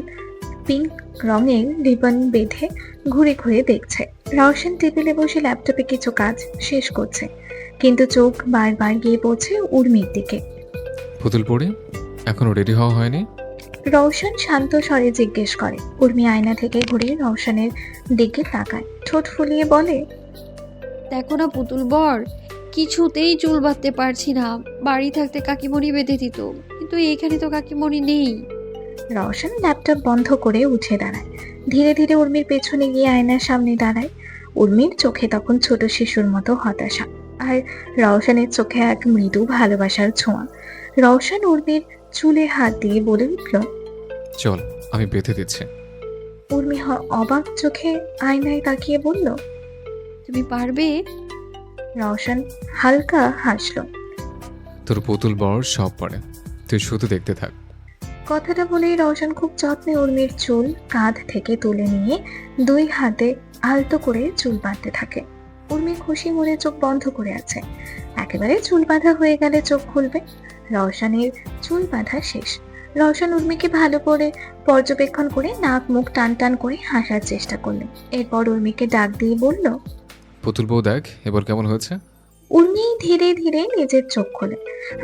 পিঙ্ক রঙের রিবন বেঁধে ঘুরে ঘুরে দেখছে। রওশন টেবিলে বসে ল্যাপটপে কিছু কাজ শেষ করছে, কিন্তু চোখ বারবার গিয়ে পড়ছে উর্মির দিকে। পুতুল পড়ে এখনো রেডি হওয়া হয়নি? রওশন শান্ত স্বরে জিজ্ঞেস করে। উর্মি আয়না থেকে ঘুরে রওশনের দিকে তাকায়, ঠোঁট ফুলিয়ে বলে, দেখো না পুতুল বর, কিছুতেই চুল বাঁধতে পারছি না। বাড়ি থাকতে কাকিমণি বেঁধে দিত, কিন্তু এখানে তো কাকিমণি নেই। রওশন ল্যাপটপ বন্ধ করে উঠে দাঁড়ায়। ধীরে ধীরে উর্মির পেছনে গিয়ে আয়নার সামনে দাঁড়ায়। উর্মির চোখে তখন ছোট শিশুর মতো হতাশা, আর রওশনের চোখে এক মৃদু ভালোবাসার ছোঁয়া। রওশন উর্মির চুলে হাত দিয়ে বলে উঠল, চল আমি বেঁধে দিচ্ছি। উর্মি অবাক চোখে আয়নায় তাকিয়ে বলল, তুমি পারবে? রওশন হালকা হাসলো। তোর পুতুল বর সব পারে, তুই শুধু দেখতে থাক। কথাটা বলেই রওশন খুব যত্নে উর্মির চুল কাঁধ থেকে তুলে নিয়ে দুই হাতে আলতো করে চুল বাঁধতে থাকে। উর্মি খুশি মনে চোখ বন্ধ করে আছে। একেবারে চুল বাঁধা হয়ে গেলে চোখ খুলবে। রওশনের চুল বাঁধা শেষ। রওশন উর্মিকে ভালো করে পর্যবেক্ষণ করে নাক মুখ টান টান করে হাসার চেষ্টা করলেন। এরপর উর্মিকে ডাক দিয়ে বলল, পুতুল বউ দেখ এবার কেমন হয়েছে। উর্মি ধীরে ধীরে নিজের চোখ খোলে।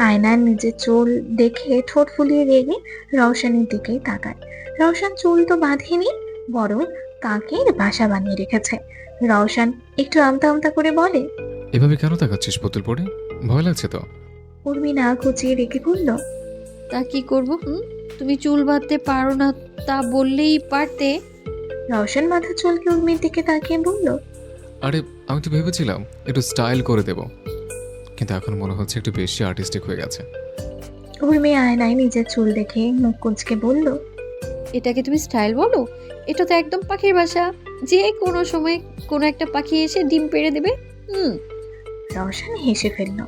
আয়নার নিজের চুল দেখে ঠোঁট ফুলিয়ে রেগে রওশনের দিকেই তাকায়। রওশন চুল তো বাঁধেনি, বরং কাকের বাসা বানিয়ে রেখেছে। রওশন একটু আমতা আমতা করে বলে, এভাবে কেন তাকাচ্ছিস পুতুল পড়ে? ভয় লাগছে তো? উর্মি না খুঁচিয়ে রেখে বলল, তা কি করবো? তুমি চুল বাঁধতে পারো না তা বললেই পারতে। রওশন মাথা চুলকে উর্মির দিকে তাকিয়ে বলল, আরে আমি তো ভেবেছিলাম একটু স্টাইল করে দেব, কিন্তু এখন মনে হচ্ছে একটু বেশি আর্টিস্টিক হয়ে গেছে। উর্মি আয়নায় নিজের চুল দেখে মুখ কুঁচকে বলল, এটাকে তুমি স্টাইল বলো? এটা তো একদম পাখির বাসা, যে কোনো সময় কোনো একটা পাখি এসে ডিম পেড়ে দেবে। রওশন হেসে ফেলল।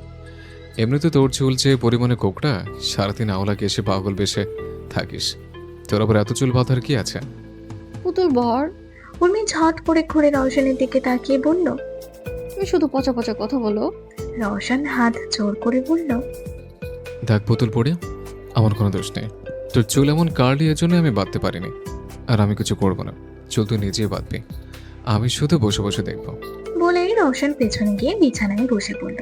এমনিতে তোর চুল যে পরিমাণে কোকড়া, সারাদিন আওলাকে এসে পাগল বেশে থাকিস, তোর আবার এত চুল বাঁধার কি আছে? পুতুল বর। উর্মি ঝট করে ঘুরে রওশনের দিকে তাকিয়ে বলল, তুমি শুধু পচা পচা কথা বলো। রওশন হাত জোর করে বলল, দেখ পুতুল পড়ে, আমার কোনো দোষ নেই। তোর চুল এমন কার্লি এর জন্য আমি বাঁধতে পারিনি, আর আমি কিছু করবো না। চুল তুই নিজেই বাঁধবি, আমি শুধু বসে বসে দেখবো। বলে রওশন পেছনে গিয়ে বিছানায় বসে পড়ল।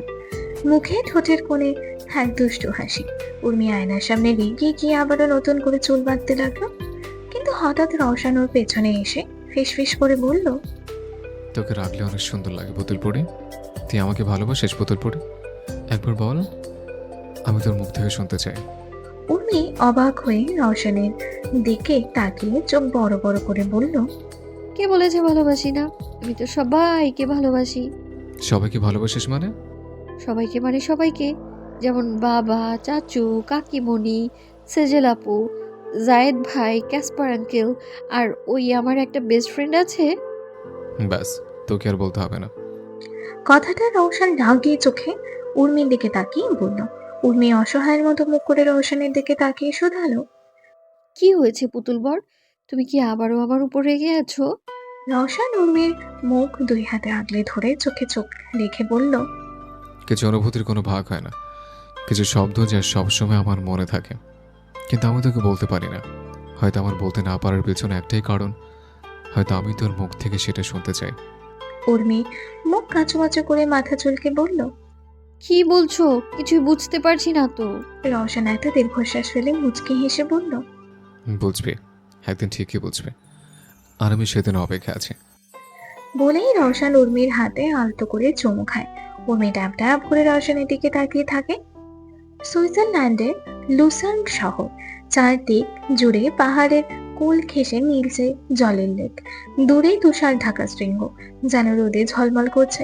মুখে ঠোঁটের কোণে এক দুষ্টু হাসি। উর্মি আয়নার সামনে রেগে গিয়ে আবারও নতুন করে চুল বাঁধতে লাগলো, কিন্তু হঠাৎ রওশন ওর পেছনে এসে ফিসফিস করে বলল, তোকে রাখলে অনেক সুন্দর লাগে পুতুল পড়ি। তুই আমাকে ভালোবাসিস পুতুল পড়ি? একবার বল, আমি তোর মুখ থেকে শুনতে চাই। উর্মি অবাক হয়ে রওশনের দিকে তাকিয়ে চোখ বড় বড় করে বলল, কে বলেছে ভালোবাসি না? আমি তো সবাইকে ভালোবাসি। সবাইকে ভালোবাসিস মানে? সবাইকে মানে সবাইকে, যেমন বাবা, চাচু, কাকিমণি, সেজেল আপু, জায়েদ ভাই, ক্যাসপার আঙ্কেল, আর ওই আমার একটা বেস্ট ফ্রেন্ড আছে। ব্যাস, তোকে আর বলতে হবে না। কথাটা রওশন রাগিয়ে চোখে উর্মির দিকে তাকিয়ে বলল। উর্মি অসহায়ের মতো মুখ করে রওশনের দিকে তাকিয়ে শুধালো, কি হয়েছে পুতুল বর? তুমি কি আবারও আমার উপর রেগে আছো? রওশন উর্মির মুখ দুই হাতে আগলে ধরে চোখে চোখ রেখে বলল, কিছু অনুভূতির কোনো ভাগ হয় না, কিছু শব্দ যা সবসময় আমার মনে থাকে, কিন্তু আমি তোকে বলতে পারি না। হয়তো আমার বলতে না পারার পেছনে একটাই কারণ, হয়তো আমি তোর মুখ থেকে সেটা শুনতে চাই। উর্মি মুখ কাঁচুমাচু করে মাথা চুলকে বলল। কি বলছো? কিছুই বুঝতে পারছি না তো। রওশন একটা দীর্ঘশ্বাস ফেলে মুচকি হেসে বলল, বুঝবি, একদিন ঠিকই বুঝবে, আর আমি সেদিন অপেক্ষা আছি। বলেই রওশন উর্মির হাতে আলতো করে চুমু খায়। উর্মি ডাব ডাব করে রওশনের দিকে তাকিয়ে থাকে। সুইজারল্যান্ডের লুসার্ন শহর, চারদিক জুড়ে পাহাড়ের কোল ঘেঁষে নীলচে জলের লেক, দূরে তুষার ঢাকা শৃঙ্গ যেন রোদে ঝলমল করছে।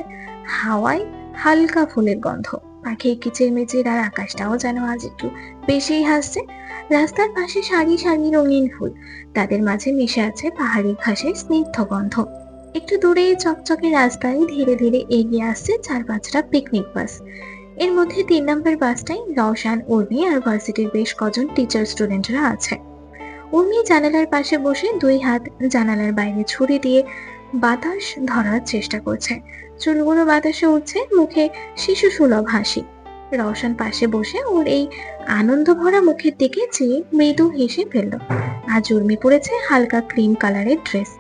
হাওয়ায় হালকা ফুলের গন্ধ, পাখির কিচিরমিচির, আর আকাশটাও যেন আজ একটু বেশিই হাসছে। রাস্তার পাশে সারি সারি রঙিন ফুল, তাদের মাঝে মিশে আছে পাহাড়ি ঘাসের স্নিগ্ধ গন্ধ। একটু দূরে চকচকে রাস্তায় ধীরে ধীরে এগিয়ে আসছে 4-5টা পিকনিক বাস। এর মধ্যে 3 নম্বর বাসটাই রওশন, উর্মি আর ভার্সিটির বেশ কজন টিচার স্টুডেন্টরা আছে। উর্মি জানালার পাশে বসে 2 হাত জানালার বাইরে ছুরি দিয়ে বাতাস ধরার চেষ্টা করছে। চুলগুলো বাতাসে উঠছে, মুখে শিশু সুলভ হাসি। রওশন পাশে বসে ওর এই আনন্দ ভরা মুখের দিকে চেয়ে মৃদু হেসে ফেলল। আজ উর্মি পরেছে হালকা ক্রিম কালারের ড্রেস,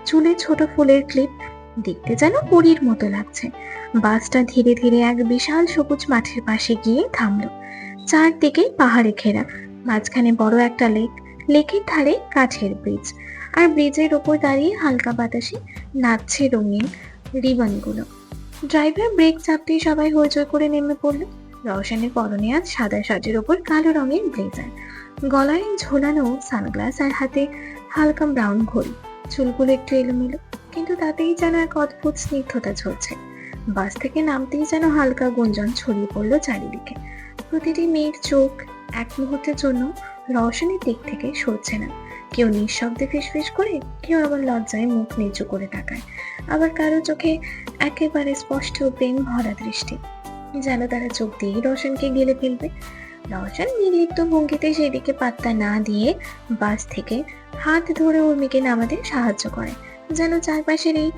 চুলে ছোট ফুলের ক্লিপ, দেখতে যেন পরীর মতো লাগছে। বাসটা ধীরে ধীরে এক বিশাল সবুজ মাঠের পাশে গিয়ে থামলো। চারদিকে পাহাড়ে ঘেরা, মাঝখানে বড় একটা লেক, লেকের ধারে কাঠের ব্রিজ, আর ব্রিজের ওপর দাঁড়িয়ে হালকা বাতাসে নাচছে রঙিন রিবনগুলো। ড্রাইভার ব্রেক চাপতেই সবাই হইচই করে নেমে পড়ল। রওশনের পরনে আজ সাদা শার্টের ওপর কালো রঙের ব্লেজার, গলায় ঝোলানো সানগ্লাস, আর হাতে হালকা ব্রাউন ঘড়ি। চুলগুলো একটু এলোমেলো, কিন্তু তাতেই যেন এক অদ্ভুত স্নিগ্ধতা ঝরছে। বাস থেকে নামতেই যেন হালকা গুঞ্জন ছড়িয়ে পড়লো চারিদিকে। প্রতিটি মেয়ের চোখ এক মুহূর্তের জন্য রওশনের দিক থেকে সরছে না। কেউ নিঃশব্দে ফিসফিস করে, কেউ আবার লজ্জায় মুখ নিচু করে তাকায়, আবার কারো চোখে একেবারে স্পষ্ট প্রেম ভরা দৃষ্টি, যেন তারা চোখ দিয়ে রওশনকে গেলে ফেলবে। রওশন নির্লিপ্ত ভঙ্গিতে সেদিকে পাত্তা না দিয়ে বাস থেকে হাত ধরে উর্মিকে নামাতে সাহায্য করে, যেন চারপাশের এই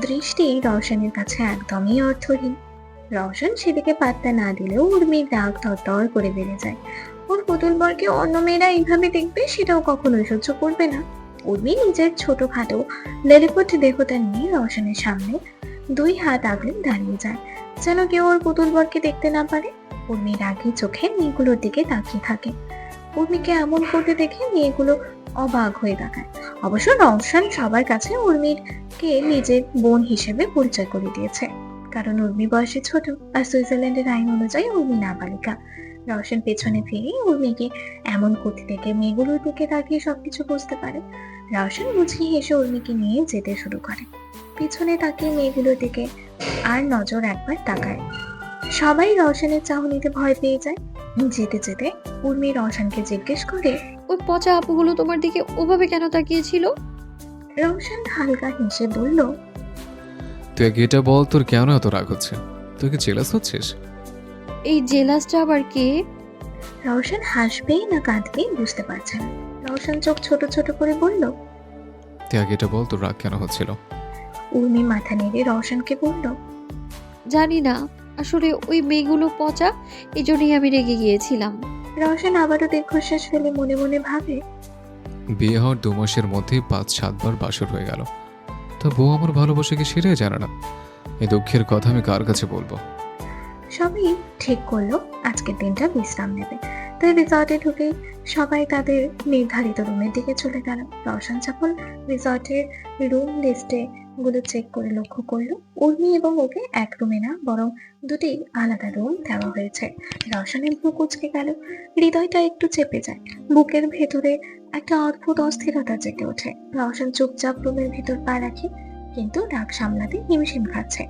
দৃষ্টি রওশনের কাছে একদমই অর্থহীন। রওশন সেদিকে পাত্তা না দিলেও উর্মির রাগ তরতর করে বেড়ে যায়। ওর পুতুল বরকে অন্য মেয়েরা এইভাবে দেখবে সেটাও কখনোই সহ্য করবে না। উর্মি নিজের ছোটখাটো লেলিপট দেহতা নিয়ে রওশনের সামনে 2 হাত আগলে দাঁড়িয়ে যায়, যেন কেউ ওর পুতুল বরকে দেখতে না পারে। উর্মি রাগী চোখে মেয়েগুলোর দিকে তাকিয়ে থাকে। উর্মিকে এমন করতে দেখে মেয়েগুলো অবাক হয়ে তাকায়। অবশ্য রওশন সবার কাছে উর্মিকে নিজের বোন হিসেবে পরিচয় করে দিয়েছে, কারণ উর্মি বয়সে ছোট, আর সুইজারল্যান্ডের আইন অনুযায়ী উর্মি নাবালিকা। রওশন পেছনে ফিরে উর্মিকে এমন করতে দেখে মেয়েগুলোর দিকে তাকিয়ে সবকিছু বুঝতে পারে। রওশন মুচকি হেসে উর্মিকে নিয়ে যেতে শুরু করে। পিছনে তাকিয়ে মেয়েগুলোর দিকে আর নজর একবার তাকায়। সবাই রওশনের চাহনিতে ভয় পেয়ে যায়। যেতে যেতে উর্মি রওশনকে জিজ্ঞেস করে, ওই পচা আপুগুলো তোমার দিকে ওভাবে কেন তাকিয়েছিল? রওশন হালকা হেসে বলল, তুই আগে এটা বল, তোর কেন এত রাগ হচ্ছে? তুই কি জেলাস হচ্ছিস? এই জেলাসটা আবার কে? রওশন হাসবে না কাঁদবে বুঝতে পারছে না। রওশন চোখ ছোট ছোট করে বলল, তুই আগে এটা বল, তোর রাগ কেন হচ্ছিল? উর্মি মাথা নেড়ে রওশনকে বলল, জানি না, আসলে ওই মেয়েগুলো পচা, এই জন্যই আমি রেগে গিয়েছিলাম। রওশন আবারও দীর্ঘশ্বাস ফেলে মনে মনে ভাবে, বিয়ে হওয়ার 2 মাসের মধ্যেই 5-7 বার বাসর হয়ে গেল, তা বউ আমার ভালোবাসাকে সেটাই জানে না। এই দুঃখের কথা আমি কার কাছে বলবো? সবাই ঠিক করলো আজকের দিনটা বিশ্রাম নেবে। তাই রিসর্টে ঢুকেই সবাই তাদের নির্ধারিত রুমের দিকে চলে গেল। রওশন চাপল রিসর্টের রুম লিস্টে গুলো চেক করে লক্ষ্য করলো উর্মি এবং ওকে এক রুমে না বরং দুটি আলাদা রুম দেওয়া হয়েছে। রওশনের বুক কুঁচকে গেল, হৃদয়টা একটু চেপে যায়, বুকের ভেতরে একটা অদ্ভুত অস্থিরতা জেগে ওঠে। রওশন চুপচাপ রুমের ভেতর পা রাখে, কিন্তু রাগ সামলাতে হিমশিম খাচ্ছে।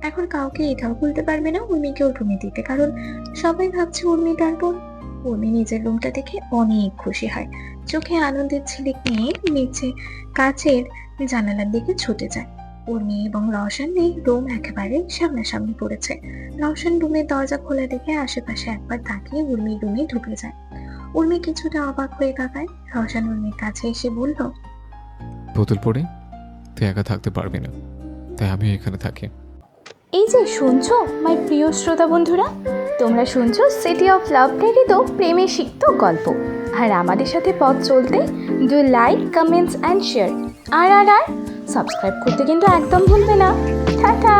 এখন কাউকে এটাও বলতে পারবে না উর্মিকে ওর রুমে দিতে, কারণ সবাই ভাবছে উর্মি তার বোন। উর্মি নিজের রুমটা দেখে অনেক খুশি হয়, চোখে আনন্দের ঝিলিক নিয়ে নিচে কাচের জানালার দিকে ছুটে যায়। উর্মি এবং রওশন এই রুম একেবারে সামনাসামনি পড়েছে। রওশন রুমের দরজা খোলা দেখে আশেপাশে একবার তাকিয়ে উর্মির রুমে ঢুকে যায়। উর্মি কিছুটা অবাক হয়ে তাকায়। রওশন উর্মির কাছে এসে বলল, পুতুল পড়ে তুই একা থাকতে পারবি না, তাই আমি এখানে থাকি। এই যে শুনছো মাই প্রিয় শ্রোতা বন্ধুরা, তোমরা শুনছো সিটি অফ লাভ প্রেরিত প্রেমে সিক্ত গল্প। আর আমাদের সাথে পথ চলতে do like, comments and share. আর সাবস্ক্রাইব করতে কিন্তু একদম ভুলবে না। টাটা।